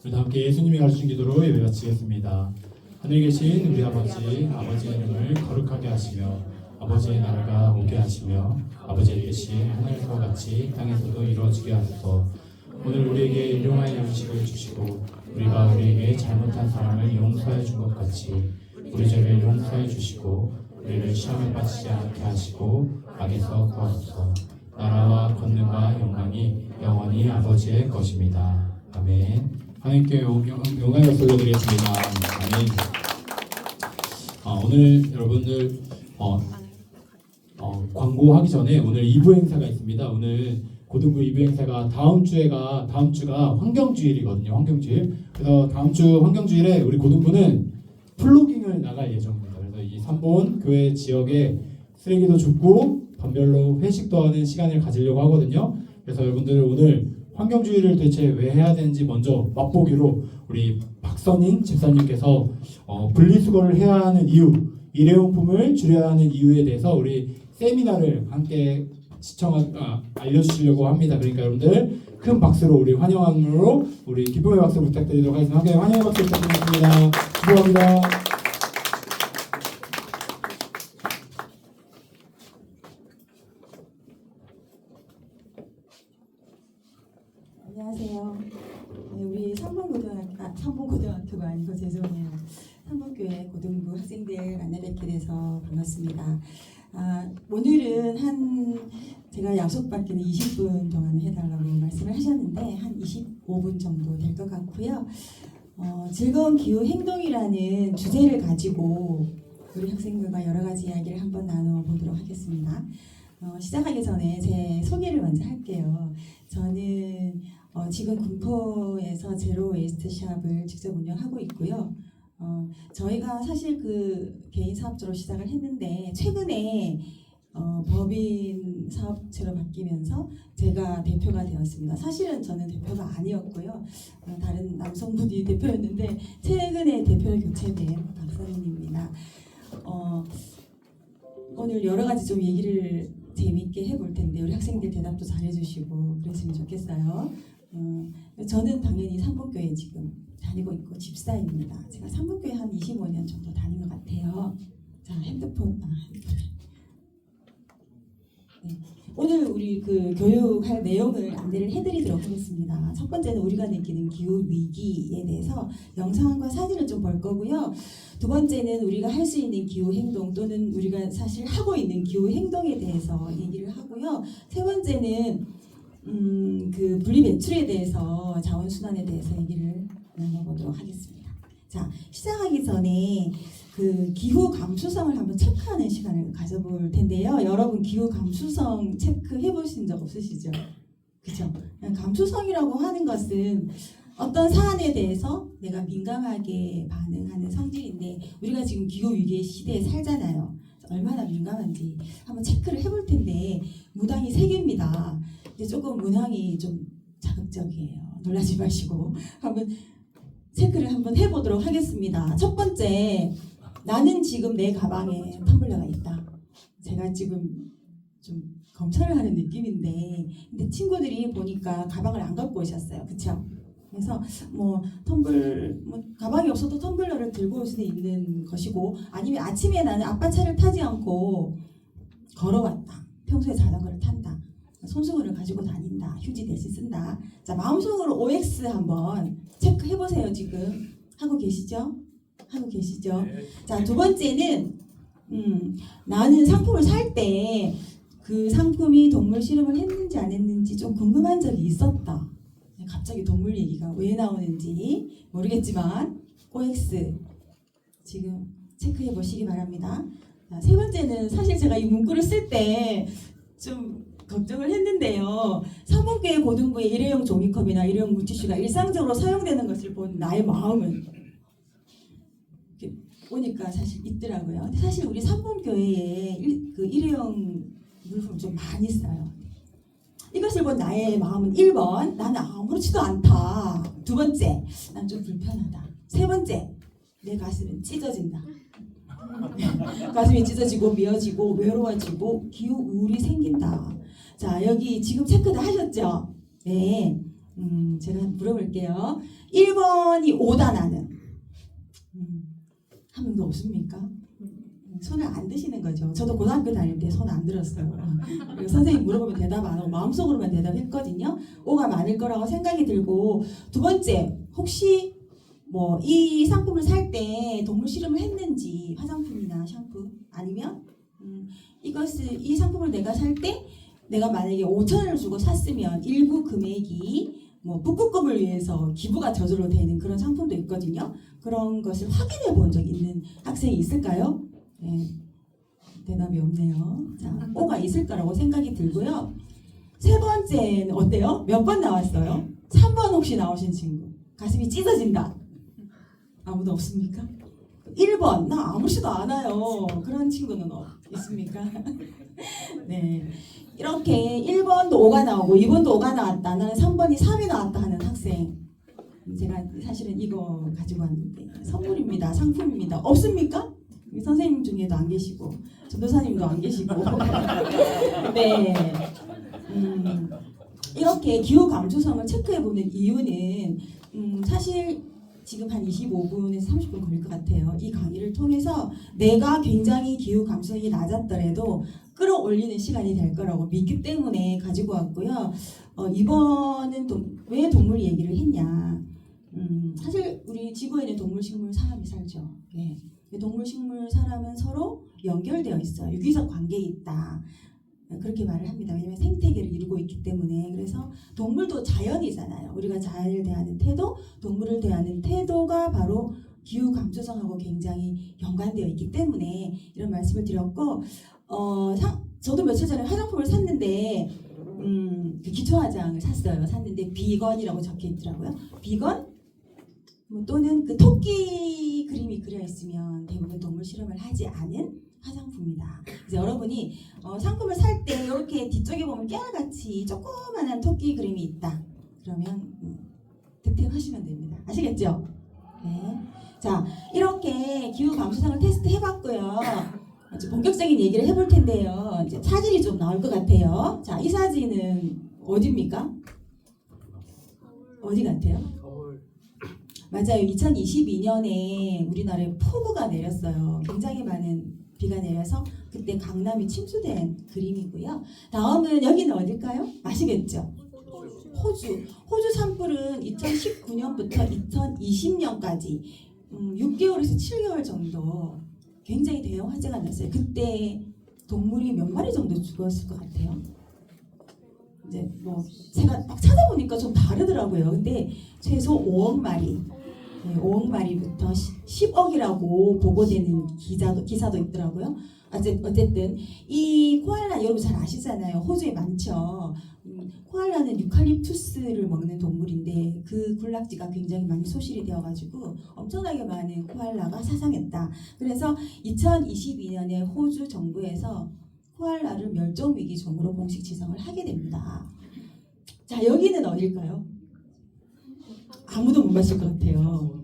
우리 다 함께 예수님이 가르친 기도로 예배 마치겠습니다. 하늘에 계신 우리 아버지의 이름을 거룩하게 하시며 아버지의 나라가 오게 하시며 아버지의 뜻이 하늘에서 같이 땅에서도 이루어지게 하소서. 오늘 우리에게 일용할 양식을 주시고 우리가 우리에게 잘못한 사람을 용서해 준 것 같이 우리 죄를 용서해 주시고 우리를 시험에 빠지지 않게 하시고 악에서 구하소서. 나라와 권능과 영광이 영원히 아버지의 것입니다. 아멘. 하나님께 영광을 돌려드리겠습니다. 아멘. 오늘 여러분들 광고하기 전에 오늘 2부 행사가 있습니다. 오늘 고등부 2부 행사가 다음 주가 환경주일이거든요. 환경주일. 그래서 다음 주 환경주일에 우리 고등부는 플로깅을 나갈 예정입니다. 그래서 이 3본 교회 지역에 쓰레기도 줍고 반별로 회식도 하는 시간을 가지려고 하거든요. 그래서 여러분들 오늘 환경주의를 대체 왜 해야 되는지 먼저 맛보기로 우리 박선인 집사님께서 분리수거를 해야 하는 이유, 일회용품을 줄여야 하는 이유에 대해서 우리 세미나를 함께 알려주시려고 합니다. 그러니까 여러분들 큰 박수로 우리 환영함으로 우리 기쁨의 박수 부탁드리도록 하겠습니다. 함께 환영의 박수 부탁드리겠습니다. 축복합니다. 안녕하세요. 네, 우리 삼본고등학교가 아니고 죄송해요. 삼본교회 고등부 학생들 만나 뵙게 돼서 반갑습니다. 오늘은 제가 약속받기는 20분 동안 해달라고 말씀을 하셨는데 한 25분 정도 될 것 같고요. 즐거운 기후 행동이라는 주제를 가지고 우리 학생들과 여러 가지 이야기를 한번 나눠보도록 하겠습니다. 시작하기 전에 제 소개를 먼저 할게요. 저는 지금 군포에서 제로 웨이스트 샵을 직접 운영하고 있고요. 저희가 사실 그 개인 사업자로 시작을 했는데 최근에 법인 사업체로 바뀌면서 제가 대표가 되었습니다. 사실은 저는 대표가 아니었고요. 다른 남성분이 대표였는데 최근에 대표를 교체된 박선인입니다. 오늘 여러 가지 좀 얘기를 재미있게 해볼 텐데 우리 학생들 대답도 잘해주시고 그랬으면 좋겠어요. 저는 당연히 삼본교회 지금 다니고 있고 집사입니다. 제가 삼본교회 한 25년 정도 다닌 것 같아요. 자, 핸드폰. 네. 오늘 우리 그 교육할 내용을 안내를 해드리도록 하겠습니다. 첫 번째는 우리가 느끼는 기후 위기에 대해서 영상과 사진을 좀 볼 거고요. 두 번째는 우리가 할 수 있는 기후 행동 또는 우리가 사실 하고 있는 기후 행동에 대해서 얘기를 하고요. 세 번째는 그 분리 배출에 대해서 자원순환에 대해서 얘기를 나눠보도록 하겠습니다. 자, 시작하기 전에 그 기후 감수성을 한번 체크하는 시간을 가져볼 텐데요. 여러분 기후 감수성 체크해 보신 적 없으시죠? 그죠? 감수성이라고 하는 것은 어떤 사안에 대해서 내가 민감하게 반응하는 성질인데 우리가 지금 기후 위기의 시대에 살잖아요. 얼마나 민감한지 한번 체크를 해볼 텐데 문항이 3개입니다. 근데 조금 문항이 좀 자극적이에요. 놀라지 마시고 한번 체크를 한번 해보도록 하겠습니다. 첫 번째, 나는 지금 내 가방에 텀블러가 있다. 제가 지금 좀 검사를 하는 느낌인데 근데 친구들이 보니까 가방을 안 갖고 오셨어요. 그쵸? 그래서 가방이 없어도 텀블러를 들고 올 수는 있는 것이고 아니면 아침에 나는 아빠 차를 타지 않고 걸어왔다. 평소에 자전거를 탄다. 손수건을 가지고 다닌다. 휴지 대신 쓴다. 자, 마음속으로 OX 한번 체크해보세요. 지금 하고 계시죠? 하고 계시죠? 자, 두 번째는 나는 상품을 살 때 그 상품이 동물 실험을 했는지 안 했는지 좀 궁금한 적이 있었다. 갑자기 동물 얘기가 왜 나오는지 모르겠지만 OX 지금 체크해 보시기 바랍니다. 자, 세 번째는 사실 제가 이 문구를 쓸 때 좀 걱정을 했는데요. 삼본교회 고등부의 일회용 종이컵이나 일회용 물티슈가 일상적으로 사용되는 것을 본 나의 마음은 보니까 사실 있더라고요. 근데 사실 우리 삼본교회에 그 일회용 물품 좀 많이 써요. 이것을 본 나의 마음은 1번 나는 아무렇지도 않다. 두 번째 난 좀 불편하다. 세 번째 내 가슴은 찢어진다. 가슴이 찢어지고 미어지고 외로워지고 기후 우울이 생긴다. 자, 여기 지금 체크 다 하셨죠? 네. 제가 물어볼게요. 1번이 오다 나는. 한 명도 없습니까? 손을 안 드시는 거죠. 저도 고등학교 다닐 때 손 안 들었어요. 그리고 선생님 물어보면 대답 안 하고 마음속으로만 대답했거든요. 오가 많을 거라고 생각이 들고 두 번째 혹시 이 상품을 살 때 동물 실험을 했는지 화장품이나 샴푸 아니면 이 상품을 내가 살 때 내가 만약에 5,000원을 주고 샀으면 일부 금액이 북극곰을 위해서 기부가 저절로 되는 그런 상품도 있거든요. 그런 것을 확인해 본 적 있는 학생이 있을까요? 네, 대답이 없네요. 자, O가 있을 거라고 생각이 들고요. 세 번째는 어때요? 몇 번 나왔어요? 3번 혹시 나오신 친구. 가슴이 찢어진다. 아무도 없습니까? 1번 나 아무렇지도 않아요. 그런 친구는 있습니까? 네. 이렇게 1번도 5가 나오고 2번도 5가 나왔다. 나는 3번이 3이 나왔다 하는 학생. 제가 사실은 이거 가지고 왔는데 선물입니다. 상품입니다. 없습니까? 우리 선생님 중에도 안 계시고 전도사님도 안 계시고 네. 이렇게 기호 감수성을 체크해보는 이유는 사실 지금 한 25분에서 30분 걸릴 것 같아요. 이 강의를 통해서 내가 굉장히 기후 감수성이 낮았더라도 끌어올리는 시간이 될 거라고 믿기 때문에 가지고 왔고요. 이번은 왜 동물 얘기를 했냐. 사실 우리 지구에는 동물, 식물, 사람이 살죠. 예. 동물, 식물, 사람은 서로 연결되어 있어요. 유기적 관계에 있다. 그렇게 말을 합니다. 왜냐하면 생태계를 이루고 있기 때문에. 그래서 동물도 자연이잖아요. 우리가 자연을 대하는 태도, 동물을 대하는 태도가 바로 기후 감수성하고 굉장히 연관되어 있기 때문에 이런 말씀을 드렸고 저도 며칠 전에 화장품을 샀는데 그 기초 화장을 샀는데 비건이라고 적혀 있더라고요. 비건 또는 그 토끼 그림이 그려 있으면 대부분 동물 실험을 하지 않은 화장품입니다. 그래서 여러분이 상품을 살 때 이렇게 뒤쪽에 보면 깨알같이 조그만한 토끼 그림이 있다. 그러면 득템하시면 됩니다. 아시겠죠? 네. 자, 이렇게 기후 감수성을 테스트 해봤고요. 이제 본격적인 얘기를 해볼 텐데요. 이제 사진이 좀 나올 것 같아요. 자, 이 사진은 어디입니까? 어디 같아요? 맞아요. 2022년에 우리나라에 폭우가 내렸어요. 굉장히 많은 비가 내려서 그때 강남이 침수된 그림이고요. 다음은 여기는 어딜까요? 아시겠죠? 호주 산불은 2019년부터 2020년까지 6개월에서 7개월 정도 굉장히 대형 화재가 났어요. 그때 동물이 몇 마리 정도 죽었을 것 같아요. 이제 뭐 제가 막 찾아보니까 좀 다르더라고요. 근데 최소 5억 마리, 5억 마리부터 10억이라고 보고되는 기사도 있더라고요. 어쨌든 이 코알라 여러분 잘 아시잖아요. 호주에 많죠. 코알라는 유칼립투스를 먹는 동물인데 그 군락지가 굉장히 많이 소실이 되어가지고 엄청나게 많은 코알라가 사상했다. 그래서 2022년에 호주 정부에서 코알라를 멸종위기종으로 공식 지정을 하게 됩니다. 자, 여기는 어딜까요? 아무도 못 맞힐 것 같아요.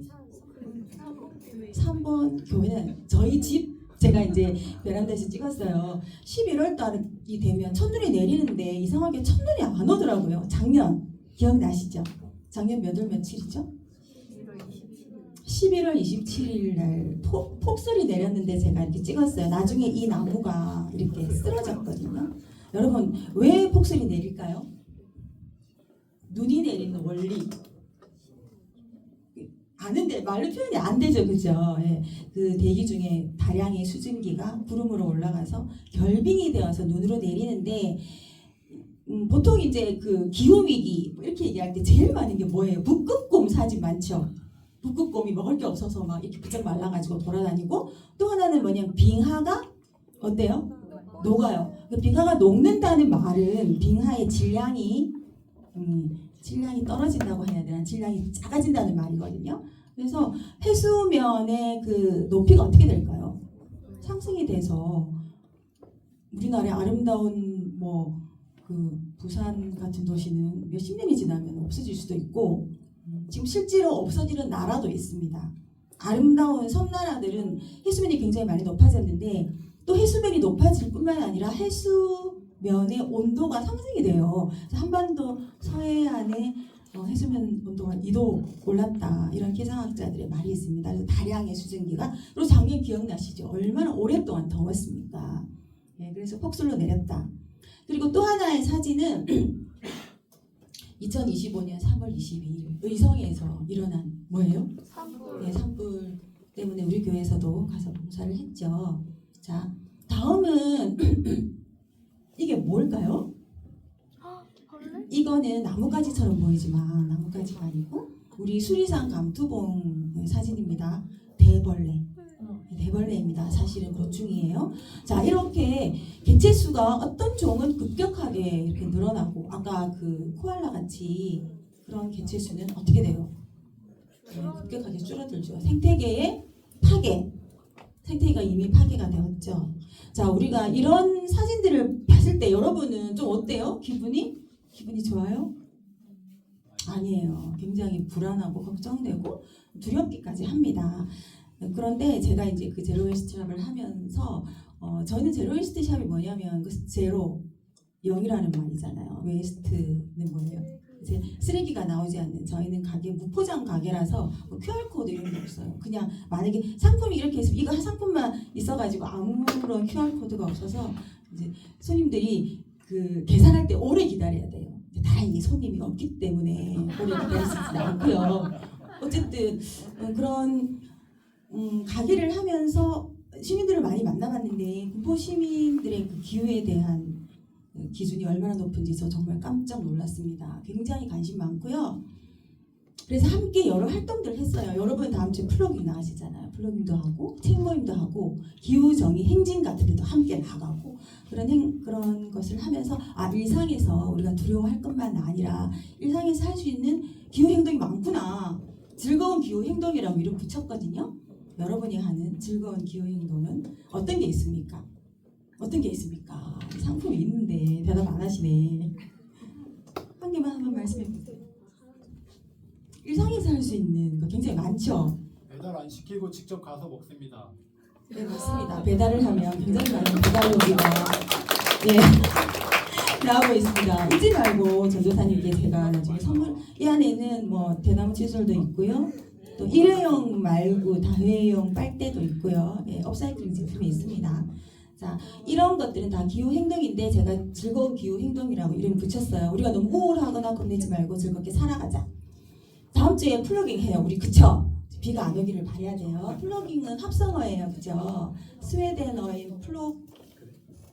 3번 교회는 저희 집 제가 이제 베란다에서 찍었어요. 11월 달이 되면 첫눈이 내리는데 이상하게 첫눈이 안 오더라고요. 작년 기억나시죠? 작년 몇 월 며칠이죠? 11월 27일 날 폭설이 내렸는데 제가 이렇게 찍었어요. 나중에 이 나무가 이렇게 쓰러졌거든요. 여러분 왜 폭설이 내릴까요? 눈이 내리는 원리 아는데 말로 표현이 안 되죠, 그죠? 예. 그 대기 중에 다량의 수증기가 구름으로 올라가서 결빙이 되어서 눈으로 내리는데 보통 이제 그 기후 위기 이렇게 얘기할 때 제일 많은 게 뭐예요? 북극곰 사진 많죠. 북극곰이 먹을 게 없어서 막 이렇게 부쩍 말라가지고 돌아다니고 또 하나는 뭐냐면 빙하가 어때요? 녹아요. 빙하가 녹는다는 말은 빙하의 질량이 떨어진다고 해야 되나? 질량이 작아진다는 말이거든요. 그래서 해수면의 그 높이가 어떻게 될까요? 상승이 돼서 우리나라의 아름다운 뭐 그 부산 같은 도시는 몇십 년이 지나면 없어질 수도 있고 지금 실제로 없어지는 나라도 있습니다. 아름다운 섬나라들은 해수면이 굉장히 많이 높아졌는데 또 해수면이 높아질 뿐만 아니라 해수면의 온도가 상승이 돼요. 한반도 서해안의 해수면 온도가 2도 올랐다. 이런 기상학자들의 말이 있습니다. 그래서 다량의 수증기가 그리고 작년 기억나시죠? 얼마나 오랫동안 더웠습니까? 네, 그래서 폭설로 내렸다. 그리고 또 하나의 사진은 2025년 3월 22일 의성에서 일어난 뭐예요? 산불. 네, 산불 때문에 우리 교회에서도 가서 봉사를 했죠. 자, 다음은 이게 뭘까요? 벌레? 이거는 나뭇가지처럼 보이지만 나뭇가지가 아니고 우리 수리산 감투봉 사진입니다. 대벌레입니다. 사실은 곤충이에요. 자, 이렇게 개체수가 어떤 종은 급격하게 이렇게 늘어나고 아까 그 코알라 같이 그런 개체수는 어떻게 돼요? 급격하게 줄어들죠. 생태계의 파괴. 생태계가 이미 파괴가 되었죠. 자, 우리가 이런 사진들을 봤을 때 여러분은 좀 어때요? 기분이 좋아요? 아니에요. 굉장히 불안하고 걱정되고 두렵기까지 합니다. 그런데 제가 이제 그 제로 웨스트 샵을 하면서 저는 제로 웨스트 샵이 뭐냐면 그 제로 0이라는 말이잖아요. 웨스트는 뭐예요? 이제 쓰레기가 나오지 않는 저희는 가게 무포장 가게라서 뭐 QR 코드 이런 게 없어요. 그냥 만약에 상품이 이렇게 해서 이거 한 상품만 있어가지고 아무런 QR 코드가 없어서 이제 손님들이 그 계산할 때 오래 기다려야 돼요. 다행히 손님이 없기 때문에 오래 기다릴 수 있지 않고요. 어쨌든 그런 가게를 하면서 시민들을 많이 만나봤는데 군포 시민들의 그 기후에 대한 기준이 얼마나 높은지 저 정말 깜짝 놀랐습니다. 굉장히 관심 많고요. 그래서 함께 여러 활동들을 했어요. 여러분 다음 주에 플로깅 나가시잖아요. 플로깅도 하고 책 모임도 하고 기후정의 행진 같은 데도 함께 나가고 그런 것을 하면서 일상에서 우리가 두려워할 것만 아니라 일상에서 할 수 있는 기후 행동이 많구나. 즐거운 기후 행동이라고 이름 붙였거든요. 여러분이 하는 즐거운 기후 행동은 어떤 게 있습니까? 어떤 게 있습니까? 상품이 있는데 대답 안 하시네. 한 개만 한번 말씀해 보세요. 일상에서 할 수 있는 거 굉장히 많죠. 배달 안 시키고 직접 가서 먹습니다. 네, 맞습니다. 배달을 하면 굉장히 많은 배달 요기가 나오고 있습니다. 잊지 말고 전도사님께 제가 나중에 선물 이 안에는 뭐 대나무 칫솔도 있고요. 또 일회용 말고 다회용 빨대도 있고요. 업사이클링 제품이 있습니다. 자, 이런 것들은 다 기후 행동인데 제가 즐거운 기후 행동이라고 이름 붙였어요. 우리가 너무 우울하거나 겁내지 말고 즐겁게 살아가자. 다음 주에 플로깅 해요. 우리 그쵸? 비가 안 오기를 바라야 돼요. 플로깅은 합성어예요. 그죠? 스웨덴어인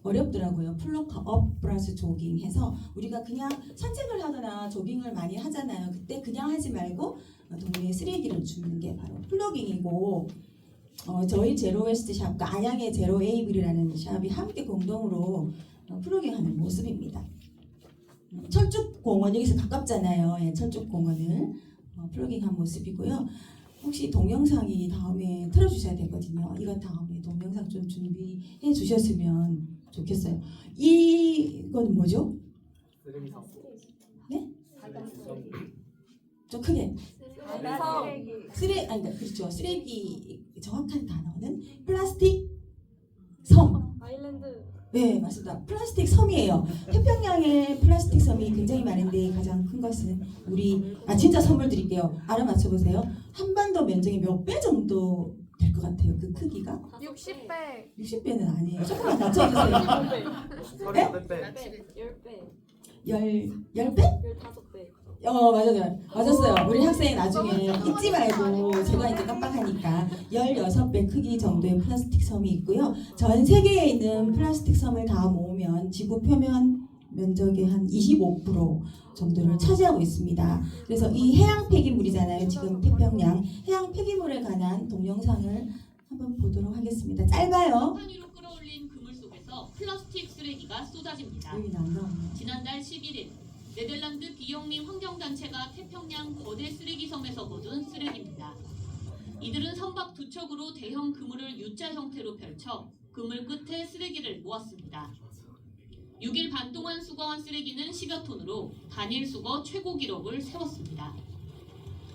어렵더라고요. 플로업 플러스 조깅 해서 우리가 그냥 산책을 하거나 조깅을 많이 하잖아요. 그때 그냥 하지 말고 동네에 쓰레기를 줍는 게 바로 플로깅이고 저희 제로 웨스트 샵과 안양의 제로 에이블이라는 샵이 함께 공동으로 플로깅하는 모습입니다. 철쭉공원 여기서 가깝잖아요. 철쭉공원을 플로깅한 모습이고요. 혹시 동영상이 다음에 틀어주셔야 되거든요. 이거 다음에 동영상 좀 준비해 주셨으면 좋겠어요. 이건 뭐죠? 네? 좀 크게. 그렇죠. 쓰레기 정확한 단어는 플라스틱 섬. 아일랜드. 네, 맞습니다. 플라스틱 섬이에요. 태평양에 플라스틱 섬이 굉장히 많은데 가장 큰 것은 진짜 선물 드릴게요. 알아맞혀보세요. 한반도 면적의 몇 배 정도 될 것 같아요. 그 크기가? 60배. 60배는 아니에요. 조금만 낮춰주세요. 10배. 10배? 15배. 맞았어요. 우리 학생 나중에 잊지 말고 제가 이제 깜빡하니까 16배 크기 정도의 플라스틱 섬이 있고요. 전 세계에 있는 플라스틱 섬을 다 모으면 지구 표면 면적의 한 25% 정도를 차지하고 있습니다. 그래서 이 해양 폐기물이잖아요. 지금 태평양 해양 폐기물에 관한 동영상을 한번 보도록 하겠습니다. 짧아요. 산 위로 끌어올린 그물 속에서 플라스틱 쓰레기가 쏟아집니다. 여기는 안 나오네요. 지난달 11일 네덜란드 비영리 환경단체가 태평양 거대 쓰레기섬에서 거둔 쓰레기입니다. 이들은 선박 두 척으로 대형 그물을 U자 형태로 펼쳐 그물 끝에 쓰레기를 모았습니다. 6일 반 동안 수거한 쓰레기는 10여 톤으로 단일 수거 최고 기록을 세웠습니다.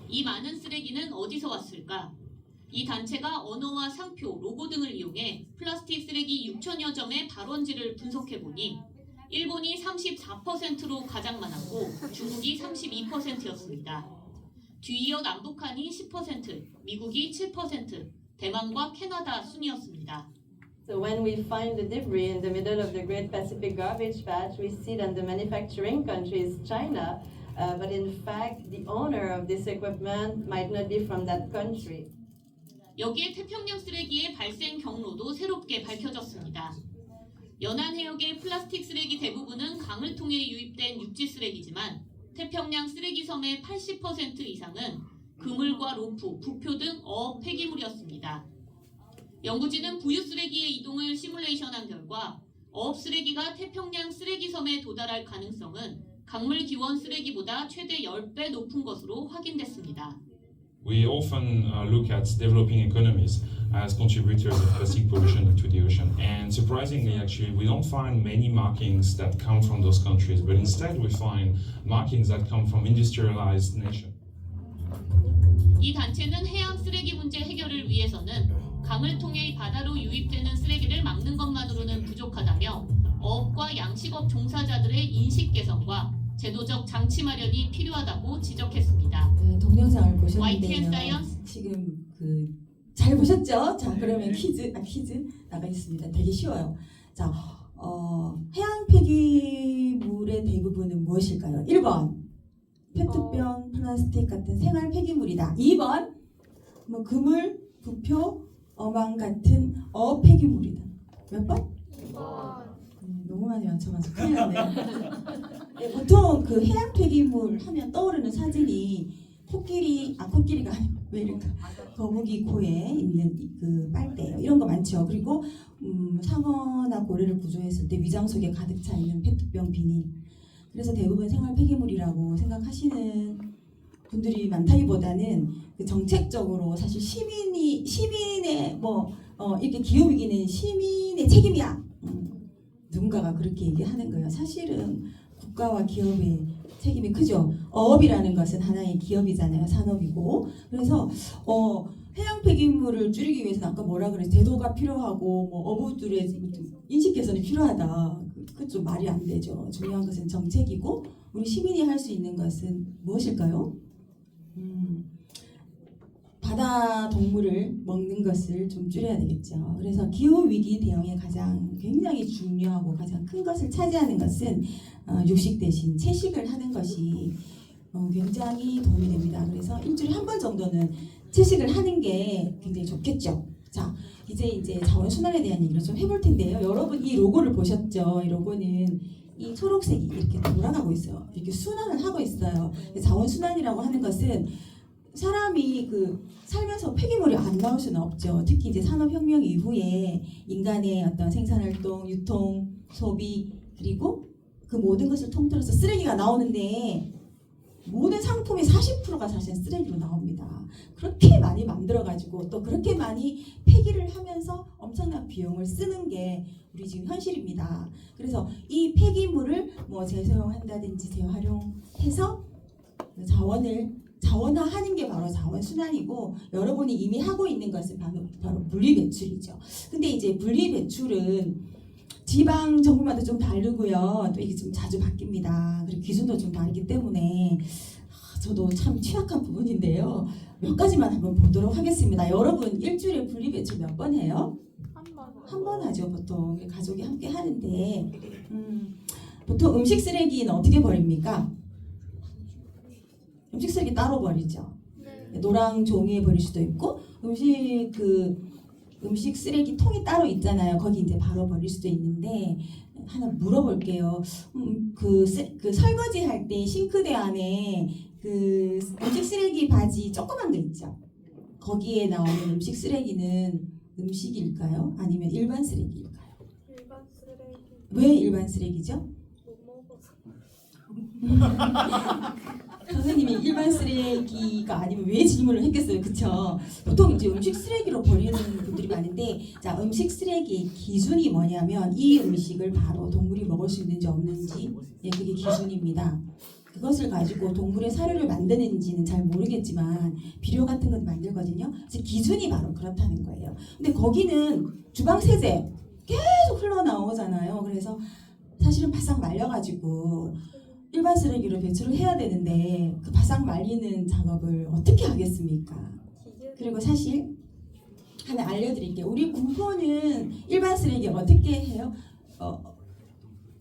이 많은 쓰레기는 어디서 왔을까? 이 단체가 언어와 상표, 로고 등을 이용해 플라스틱 쓰레기 6천여 점의 발원지를 분석해보니 일본이 34%로 가장 많았고 중국이 32%였습니다. 뒤이어 남북한이 10%, 미국이 7%, 대만과 캐나다 순이었습니다. So when we find the debris in the middle of the Great Pacific Garbage Patch, we see that the manufacturing country is China, but in fact the owner of this equipment might not be from that country. 여기에 태평양 쓰레기의 발생 경로도 새롭게 밝혀졌습니다. 연안 해역의 플라스틱 쓰레기 대부분은 강을 통해 유입된 육지 쓰레기지만 태평양 쓰레기섬의 80% 이상은 그물과 로프, 부표 등 어업 폐기물이었습니다. 연구진은 부유 쓰레기의 이동을 시뮬레이션한 결과 어업 쓰레기가 태평양 쓰레기섬에 도달할 가능성은 강물 기원 쓰레기보다 최대 10배 높은 것으로 확인됐습니다. We often look at developing economies as contributors of plastic pollution to the ocean. And surprisingly, actually, we don't find many markings that come from those countries, but instead we find markings that come from industrialized nations. 이 단체는 해양 쓰레기 문제 해결을 위해서는 강을 통해 바다로 유입되는 쓰레기를 막는 것만으로는 부족하다며 어업과 양식업 종사자들의 인식 개선과 제도적 장치 마련이 필요하다고 지적했습니다. 네, 동영상을 YTN 보셨는데요. 사이언스 지금 잘 보셨죠? 자, 그러면 퀴즈 나가 있습니다. 되게 쉬워요. 자, 해양 폐기물의 대부분은 무엇일까요? 1번 페트병, 플라스틱 같은 생활 폐기물이다. 2번 그물, 부표, 어망 같은 어업 폐기물이다. 몇 번? 2번. 너무 많이 맞춰가지고 큰일 났네요. 네, 보통 그 해양 폐기물 하면 떠오르는 사진이 코끼리가 아니고 왜 이럴까? 거북이 코에 있는 그 빨대 이런 거 많죠. 그리고 상어나 고래를 구조했을 때 위장 속에 가득 차 있는 페트병 비닐. 그래서 대부분 생활 폐기물이라고 생각하시는 분들이 많다기보다는 그 정책적으로 사실 시민의 이렇게 기후 위기는 시민의 책임이야. 누군가가 그렇게 얘기하는 거예요. 사실은 국가와 기업의 책임이 크죠. 어업이라는 것은 하나의 기업이잖아요. 산업이고. 그래서 해양 폐기물을 줄이기 위해서는 아까 뭐라 그랬어요? 제도가 필요하고 어부들의 인식 개선이 필요하다. 그 좀 말이 안 되죠. 중요한 것은 정책이고 우리 시민이 할 수 있는 것은 무엇일까요? 바다 동물을 먹는 것을 좀 줄여야 되겠죠. 그래서 기후 위기 대응에 가장 굉장히 중요하고 가장 큰 것을 차지하는 것은 육식 대신 채식을 하는 것이 굉장히 도움이 됩니다. 그래서 일주일에 한 번 정도는 채식을 하는 게 굉장히 좋겠죠. 자, 이제 자원순환에 대한 얘기를 좀 해볼 텐데요. 여러분 이 로고를 보셨죠? 이 로고는 이 초록색이 이렇게 돌아가고 있어요. 이렇게 순환을 하고 있어요. 자원순환이라고 하는 것은 사람이 살면서 폐기물이 안 나올 수는 없죠. 특히 이제 산업혁명 이후에 인간의 어떤 생산활동, 유통, 소비 그리고 그 모든 것을 통틀어서 쓰레기가 나오는데 모든 상품이 40%가 사실 쓰레기로 나옵니다. 그렇게 많이 만들어가지고 또 그렇게 많이 폐기를 하면서 엄청난 비용을 쓰는 게 우리 지금 현실입니다. 그래서 이 폐기물을 재사용한다든지 재활용해서 자원화하는 게 바로 자원순환이고 여러분이 이미 하고 있는 것은 바로 분리배출이죠. 근데 이제 분리배출은 지방 정부마다 좀 다르고요. 또 이게 좀 자주 바뀝니다. 그리고 기준도 좀 다르기 때문에 저도 참 취약한 부분인데요. 몇 가지만 한번 보도록 하겠습니다. 여러분 일주일에 분리배출 몇 번 해요? 한 번 하죠. 보통 가족이 함께 하는데 보통 음식 쓰레기는 어떻게 버립니까? 음식 쓰레기 따로 버리죠. 노랑 종이에 버릴 수도 있고 음식 쓰레기 통이 따로 있잖아요. 거기 이제 바로 버릴 수도 있는데 하나 물어볼게요. 그 설거지 할 때 싱크대 안에 그 음식 쓰레기 바지 조그만 거 있죠. 거기에 나오는 음식 쓰레기는 음식일까요? 아니면 일반 쓰레기일까요? 일반 쓰레기. 왜 일반 쓰레기죠? 못 먹어서. 선생님이 일반 쓰레기가 아니면 왜 질문을 했겠어요, 그쵸? 보통 이제 음식 쓰레기로 버리는 분들이 많은데, 자, 음식 쓰레기의 기준이 뭐냐면 이 음식을 바로 동물이 먹을 수 있는지 없는지, 그게 기준입니다. 그것을 가지고 동물의 사료를 만드는지는 잘 모르겠지만 비료 같은 건 만들거든요. 그래서 기준이 바로 그렇다는 거예요. 근데 거기는 주방 세제 계속 흘러나오잖아요. 그래서 사실은 바싹 말려가지고 일반 쓰레기로 배출을 해야 되는데 그 바싹 말리는 작업을 어떻게 하겠습니까? 그리고 사실 하나 알려드릴게요. 우리 군포는 일반 쓰레기 어떻게 해요?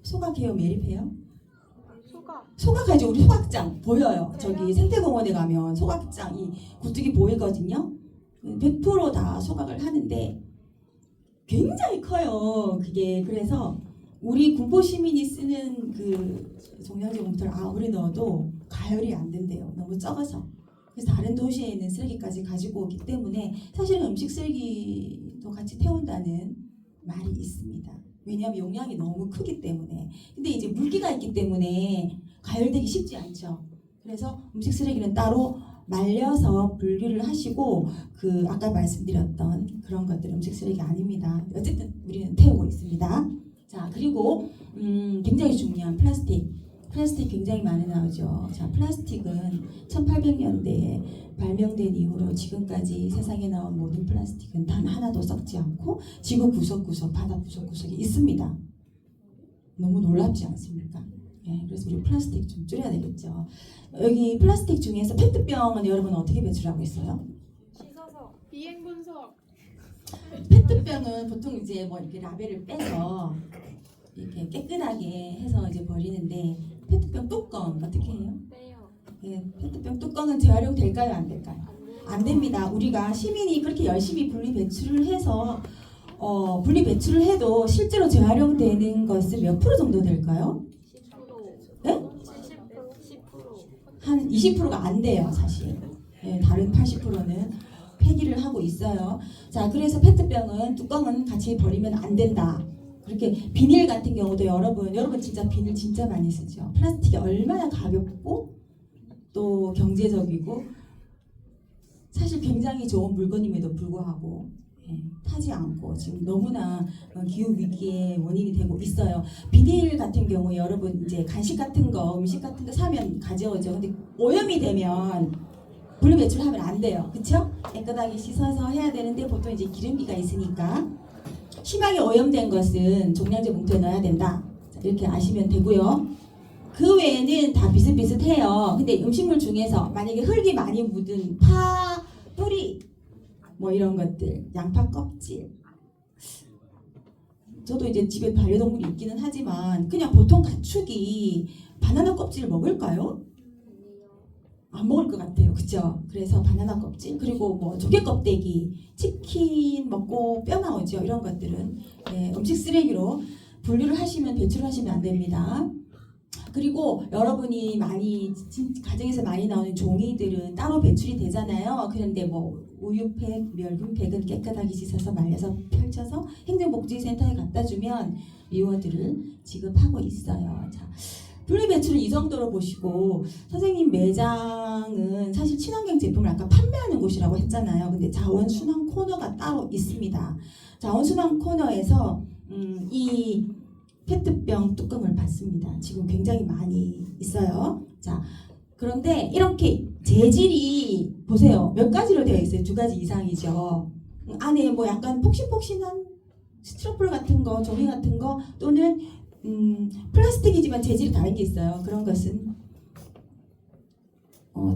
소각해요? 매립해요? 소각하죠. 우리 소각장 보여요. 저기 생태공원에 가면 소각장이 굴뚝이 보이거든요. 100% 다 소각을 하는데 굉장히 커요. 그게 그래서 우리 군포 시민이 쓰는 그 종량제 봉투를 아무리 넣어도 가열이 안 된대요. 너무 적어서. 그래서 다른 도시에 있는 쓰레기까지 가지고 오기 때문에 사실은 음식 쓰레기도 같이 태운다는 말이 있습니다. 왜냐하면 용량이 너무 크기 때문에. 근데 이제 물기가 있기 때문에 가열되기 쉽지 않죠. 그래서 음식 쓰레기는 따로 말려서 분리를 하시고 그 아까 말씀드렸던 그런 것들 음식 쓰레기 아닙니다. 어쨌든 우리는 태우고 있습니다. 자, 그리고 굉장히 중요한 플라스틱 굉장히 많이 나오죠. 자, 플라스틱은 1800년대에 발명된 이후로 지금까지 세상에 나온 모든 플라스틱은 단 하나도 썩지 않고 지구 구석구석, 바다 구석구석에 있습니다. 너무 놀랍지 않습니까? 예, 그래서 우리 플라스틱 좀 줄여야 되겠죠. 여기 플라스틱 중에서 페트병은 여러분 어떻게 배출하고 있어요? 씻어서 비행 분석. 페트병은 보통 이제 뭐 이렇게 라벨을 빼서 이렇게 깨끗하게 해서 이제 버리는데 페트병 뚜껑 어떻게 해요? 빼요. 예, 페트병 뚜껑은 재활용 될까요? 안 될까요? 안 됩니다. 우리가 시민이 그렇게 열심히 분리 배출을 해서 분리 배출을 해도 실제로 재활용되는 것은 몇 프로 정도 될까요? 10%. 네? 10%. 한 20%가 안 돼요, 사실. 예, 다른 80%는 폐기를 하고 있어요. 자, 그래서 페트병은 뚜껑은 같이 버리면 안 된다. 그렇게 비닐 같은 경우도 여러분 진짜 비닐 진짜 많이 쓰죠. 플라스틱이 얼마나 가볍고 또 경제적이고 사실 굉장히 좋은 물건임에도 불구하고 타지 않고 지금 너무나 기후 위기의 원인이 되고 있어요. 비닐 같은 경우 여러분 이제 간식 같은 거, 음식 같은 거 사면 가져오죠. 근데 오염이 되면 분리 배출하면 안 돼요. 그렇죠? 깨끗하게 씻어서 해야 되는데 보통 이제 기름기가 있으니까 심하게 오염된 것은 종량제 봉투에 넣어야 된다. 이렇게 아시면 되고요. 그 외에는 다 비슷비슷해요. 근데 음식물 중에서 만약에 흙이 많이 묻은 파 뿌리 뭐 이런 것들, 양파 껍질. 저도 이제 집에 반려동물이 있기는 하지만 그냥 보통 가축이 바나나 껍질을 먹을까요? 안 먹을 것 같아요. 그죠? 그래서 바나나 껍질 그리고 뭐 조개 껍데기, 치킨 먹고 뼈 나오죠. 이런 것들은 음식 쓰레기로 분류를 하시면 배출을 하시면 안 됩니다. 그리고 여러분이 많이 가정에서 많이 나오는 종이들은 따로 배출이 되잖아요. 그런데 뭐 우유팩, 멸균팩은 깨끗하게 씻어서 말려서 펼쳐서 행정복지센터에 갖다 주면 리워드를 지급하고 있어요. 자, 분리 배출은 이 정도로 보시고 선생님 매장은 사실 친환경 제품을 아까 판매하는 곳이라고 했잖아요. 근데 자원순환 코너가 따로 있습니다. 자원순환 코너에서 이 페트병 뚜껑을 받습니다. 지금 굉장히 많이 있어요. 자, 그런데 이렇게 재질이 보세요. 몇 가지로 되어 있어요. 2가지 이상이죠. 안에 뭐 약간 폭신폭신한 스티로폴 같은 거, 종이 같은 거 또는 플라스틱이지만 재질이 다른 게 있어요. 그런 것은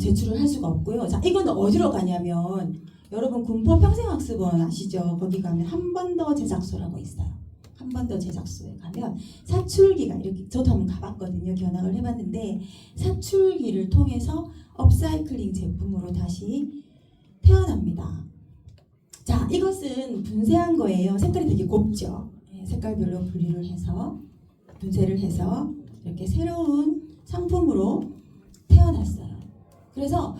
제출을 할 수가 없고요. 자, 이건 어디로 가냐면 여러분 군포 평생학습원 아시죠? 거기 가면 한 번 더 제작소라고 있어요. 한 번 더 제작소에 가면 사출기가 이렇게 저도 한번 가봤거든요. 견학을 해봤는데 사출기를 통해서 업사이클링 제품으로 다시 태어납니다. 자, 이것은 분쇄한 거예요. 색깔이 되게 곱죠. 색깔별로 분리를 해서 분쇄를 해서 이렇게 새로운 상품으로 태어났어요. 그래서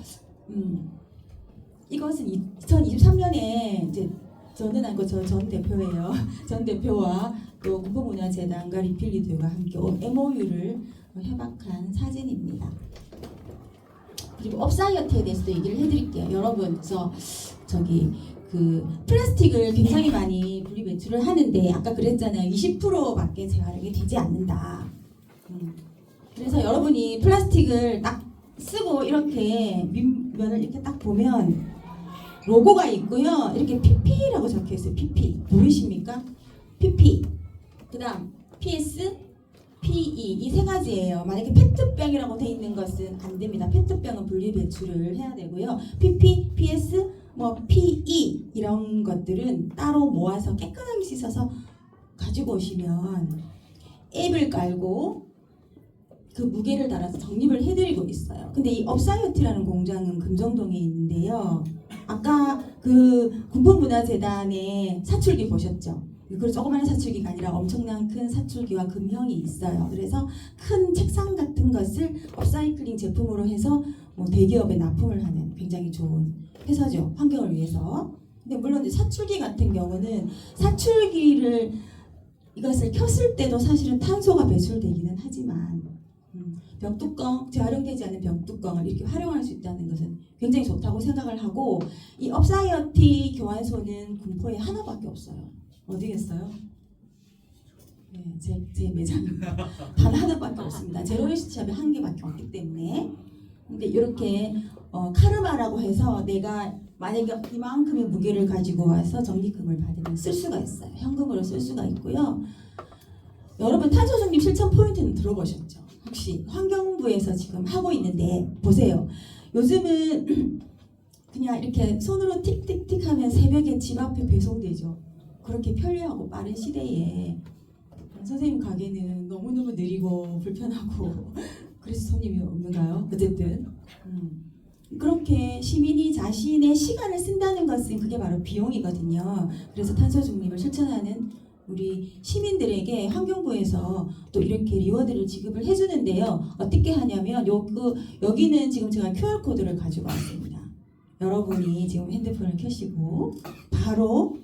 이것은 2023년에 이제 저는 아니고 전 대표예요. 전 대표와 또 군포문화재단과 리필리드가 함께 MOU를 협약한 사진입니다. 그리고 업사이어티에 대해서도 얘기를 해드릴게요. 여러분, 저기 그 플라스틱을 굉장히 많이 분리 배출을 하는데 아까 그랬잖아요. 20%밖에 재활용이 되지 않는다. 그래서 여러분이 플라스틱을 딱 쓰고 이렇게 밑면을 이렇게 딱 보면 로고가 있고요. 이렇게 PP라고 적혀 있어요. PP 보이십니까? PP. 그다음 PS, PE 이 3가지예요. 만약에 페트병이라고 돼 있는 것은 안 됩니다. 페트병은 분리 배출을 해야 되고요. PP, PS, 뭐 PE 이런 것들은 따로 모아서 깨끗하게 씻어서 가지고 오시면 앱을 깔고 그 무게를 달아서 적립을 해드리고 있어요. 근데 이 업사이어티라는 공장은 금정동에 있는데요. 아까 그 군포문화재단의 사출기 보셨죠? 그 조그마한 사출기가 아니라 엄청난 큰 사출기와 금형이 있어요. 그래서 큰 책상 같은 것을 업사이클링 제품으로 해서 뭐 대기업에 납품을 하는 굉장히 좋은 회사죠. 환경을 위해서. 근데 물론 이제 사출기 같은 경우는 사출기를 이것을 켰을 때도 사실은 탄소가 배출되기는 하지만 병뚜껑, 재활용되지 않은 병뚜껑을 이렇게 활용할 수 있다는 것은 굉장히 굉장히 좋다고 생각을 하고 이 업사이어티 교환소는 군포에 하나밖에 없어요. 어디겠어요? 네, 제 매장입니다. 단 하나밖에 없습니다. 제로웨이스트 샵이 한 개밖에 없기 때문에. 근데 이렇게 카르마라고 해서 내가 만약에 이만큼의 무게를 가지고 와서 적립금을 받으면 쓸 수가 있어요. 현금으로 쓸 수가 있고요. 여러분 탄소 중립 실천 포인트는 들어보셨죠? 혹시 환경부에서 지금 하고 있는데 보세요. 요즘은 그냥 이렇게 손으로 틱틱틱 하면 새벽에 집 앞에 배송되죠. 그렇게 편리하고 빠른 시대에 선생님 가게는 너무너무 느리고 불편하고 그래서 손님이 없는가요? 어쨌든 그렇게 시민이 자신의 시간을 쓴다는 것은 그게 바로 비용이거든요. 그래서 탄소 중립을 실천하는 우리 시민들에게 환경부에서 또 이렇게 리워드를 지급을 해주는데요. 어떻게 하냐면 여기는 지금 제가 QR코드를 가지고 왔습니다. 여러분이 지금 핸드폰을 켜시고 바로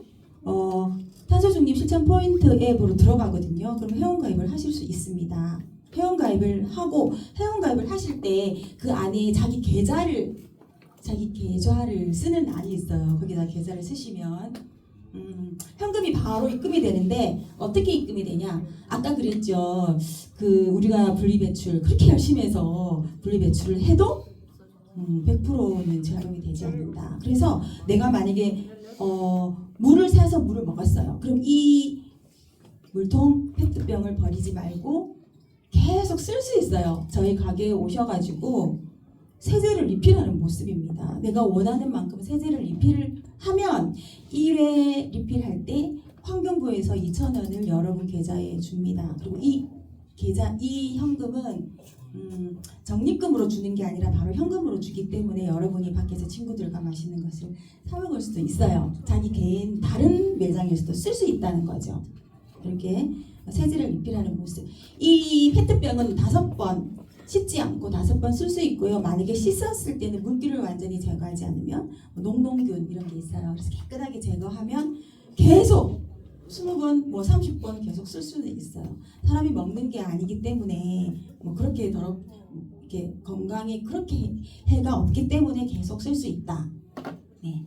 탄소 중립 실천 포인트 앱으로 들어가거든요. 그럼 회원가입을 하실 수 있습니다. 회원가입을 하고 회원가입을 하실 때 그 안에 자기 계좌를 쓰는 안이 있어요. 거기다 계좌를 쓰시면 현금이 바로 입금이 되는데 어떻게 입금이 되냐? 아까 그랬죠. 우리가 분리배출 그렇게 열심히 해서 분리배출을 해도 100%는 재활용이 되지 않는다. 그래서 내가 만약에 물을 사서 물을 먹었어요. 그럼 이 물통 페트병을 버리지 말고 계속 쓸 수 있어요. 저희 가게에 오셔가지고 세제를 리필하는 모습입니다. 내가 원하는 만큼 세제를 리필을 하면 1회 리필할 때 환경부에서 2,000원을 여러분 계좌에 줍니다. 그리고 이 현금은 적립금으로 주는 게 아니라 바로 현금으로 주기 때문에 여러분이 밖에서 친구들과 맛있는 것을 사 먹을 수도 있어요. 자기 개인 다른 매장에서도 쓸 수 있다는 거죠. 이렇게 세제를 리필하는 모습. 이 페트병은 5번 씻지 않고 5번 쓸 수 있고요. 만약에 씻었을 때는 물기를 완전히 제거하지 않으면 농농균 이런 게 있어요. 그래서 깨끗하게 제거하면 계속 20번, 30번 계속 쓸 수는 있어요. 사람이 먹는 게 아니기 때문에 그렇게 이렇게 건강에 그렇게 해가 없기 때문에 계속 쓸 수 있다. 네.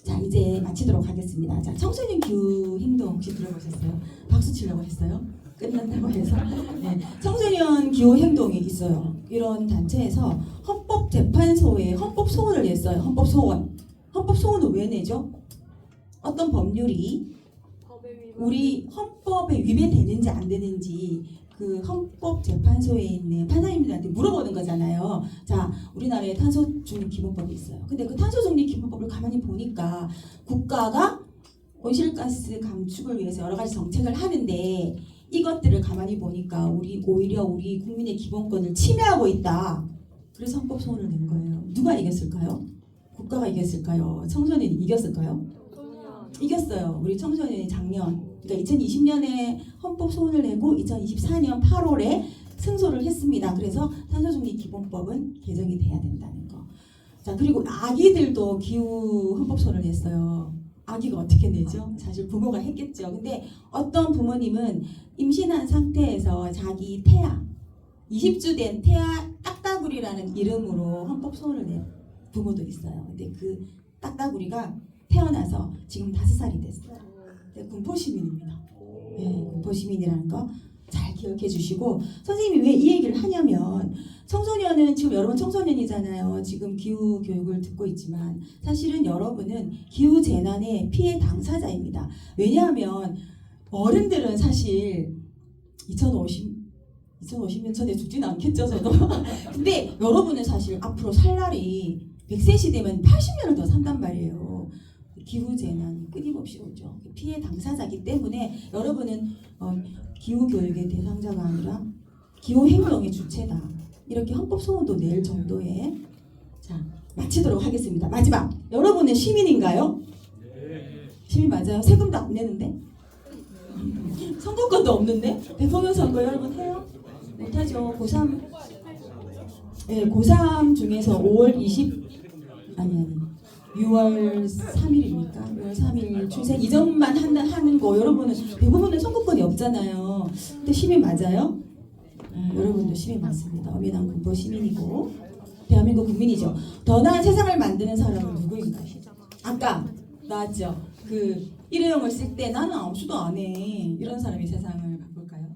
자 이제 마치도록 하겠습니다. 자 청소년 기후 행동 혹시 들어보셨어요? 박수 치려고 했어요? 끝난다고 해서 네. 청소년 기후 행동이 있어요. 이런 단체에서 헌법재판소에 헌법 소원을 냈어요. 헌법 소원을 왜 내죠? 어떤 법률이 우리 헌법에 위배되는지 안 되는지 그 헌법재판소에 있는 판사님들한테 물어보는 거잖아요. 자, 우리나라에 탄소 중립 기본법이 있어요. 근데 그 탄소 중립 기본법을 가만히 보니까 국가가 온실가스 감축을 위해서 여러 가지 정책을 하는데 이것들을 가만히 보니까 오히려 우리 국민의 기본권을 침해하고 있다. 그래서 헌법 소원을 낸 거예요. 누가 이겼을까요? 국가가 이겼을까요? 청소년이 이겼을까요? 이겼어요. 우리 청소년이 작년, 그러니까 2020년에 헌법 소원을 내고 2024년 8월에 승소를 했습니다. 그래서 탄소중립 기본법은 개정이 돼야 된다는 거. 자 그리고 아기들도 기후 헌법 소원을 냈어요. 아기가 어떻게 내죠? 사실 부모가 했겠죠. 근데 어떤 부모님은 임신한 상태에서 자기 태아 20주 된 태아 딱따구리라는 이름으로 헌법 소원을 낸 부모도 있어요. 근데 그 딱따구리가 태어나서 지금 5살이 됐어요. 군포 시민입니다. 네, 군포 시민이라는 거 잘 기억해 주시고 선생님이 왜 이 얘기를 하냐면 청소년은 지금 여러분 청소년이잖아요. 지금 기후 교육을 듣고 있지만 사실은 여러분은 기후 재난의 피해 당사자입니다. 왜냐하면 어른들은 사실 2050년 전에 죽지는 않겠죠, 저도. 근데 여러분은 사실 앞으로 살 날이 100세 시대면 80년을 더 산단 말이에요. 기후재난이 끊임없이 오죠. 피해 당사자이기 때문에 여러분은 기후교육의 대상자가 아니라 기후행동의 주체다. 이렇게 헌법소원도 낼 정도의 자 마치도록 하겠습니다. 마지막 여러분은 시민인가요? 시민 맞아요? 세금도 안 내는데? 선거권도 없는데? 대통령 선거 여러분 해요? 못하죠. 고3 네, 고3 중에서 6월 3일입니까? 6월 3일 출생 이전만 하는 거 여러분은 대부분은 선거권이 없잖아요. 근데 시민 맞아요? 여러분도 시민 맞습니다. 어미당 군포 시민이고 대한민국 대한민국 국민이죠. 더 나은 세상을 만드는 사람은 누구인가요? 아까 나왔죠. 그 일회용을 쓸 때 나는 아무것도 안 해. 이런 사람이 세상을 바꿀까요?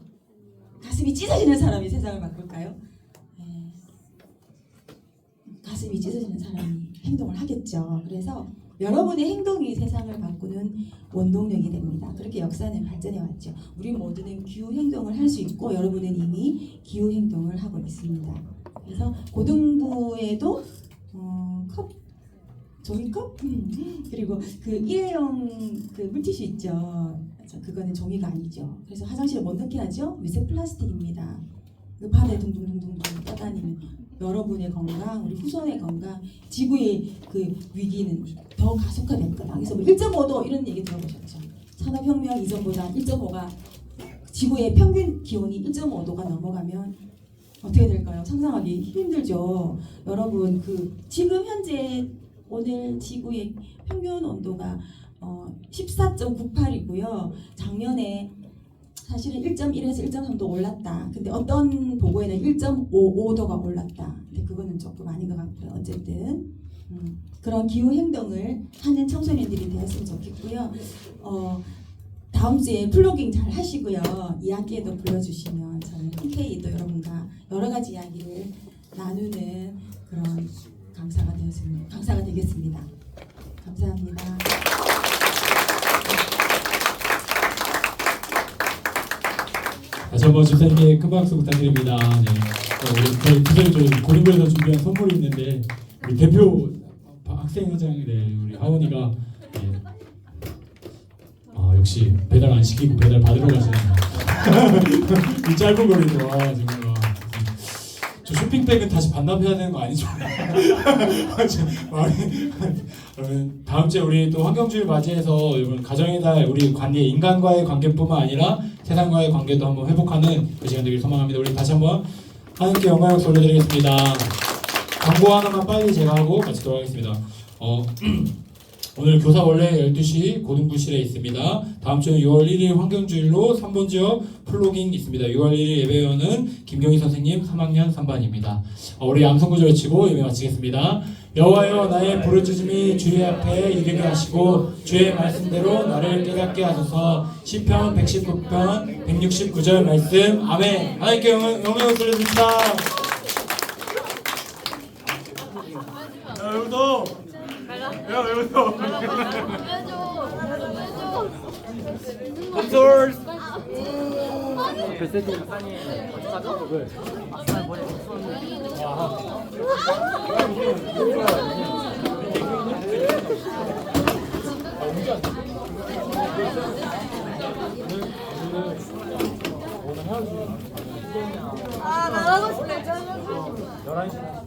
가슴이 찢어지는 사람이 세상을 바꿀까요? 네. 가슴이 찢어지는 사람이 행동을 하겠죠. 그래서 여러분의 행동이 세상을 바꾸는 원동력이 됩니다. 그렇게 역사는 발전해 왔죠. 우리 모두는 기후 행동을 할 수 있고 여러분은 이미 기후 행동을 하고 있습니다. 그래서 고등부에도 컵, 종이컵, 그리고 그 일회용 그 물티슈 있죠. 그거는 종이가 아니죠. 그래서 화장실에 못 넣게 하죠. 미세 플라스틱입니다. 그 바다에 둥둥둥둥 떠다니는 여러분의 건강, 우리 후손의 건강, 지구의 그 위기는 더 가속화될 거다. 그래서 뭐 1.5도 이런 얘기 들어보셨죠. 산업혁명 이전보다 1.5가 지구의 평균 기온이 1.5도가 넘어가면 어떻게 될까요? 상상하기 힘들죠. 여러분 그 지금 현재 오늘 지구의 평균 온도가 14.98이고요. 작년에 사실은 1.1에서 1.3도 올랐다. 근데 어떤 보고에는 1.55도가 올랐다. 근데 그거는 조금 아닌 것 같고요. 어쨌든 그런 기후 행동을 하는 청소년들이 되었으면 좋겠고요. 다음 주에 플로깅 잘 하시고요. 2학기에도 불러주시면 저는 흔쾌히 또 여러분과 여러 가지 이야기를 나누는 그런 강사가 되겠습니다. 감사합니다. 다시 한번 집사님께 큰 박수 부탁드립니다. 네. 우리 저희 고등부에서 준비한 선물이 있는데 우리 대표 학생회장 우리 하원이가 네. 역시 배달 안 시키고 배달 받으러 가시네요. 이 짧은 거리도 정말 저 쇼핑백은 다시 반납해야 되는 거 아니죠? 그러면 다음 주에 우리 또 환경주의 맞이해서 이번 가정의 달 우리 관계 인간과의 관계뿐만 아니라 세상과의 관계도 한번 회복하는 그 시간 되길 소망합니다. 우리 다시 한번 하나님께 영광을 돌려드리겠습니다. 광고 하나만 빨리 제가 하고 같이 돌아가겠습니다. 오늘 교사 원래 12시 고등부실에 있습니다. 다음 주는 6월 1일 환경주일로 3번 지역 플로깅 있습니다. 6월 1일 예배위원은 김경희 선생님 3학년 3반입니다. 우리 암송구절 외치고 예배 마치겠습니다. 여호와여 나의 부르짖음이 주의 앞에 이르게 하시고 주의 말씀대로 나를 깨닫게 하소서. 시편 119편 169절 말씀 아멘. 하나님께 영광을 돌려드립니다. 여러분도 여러분도 컴솔 아,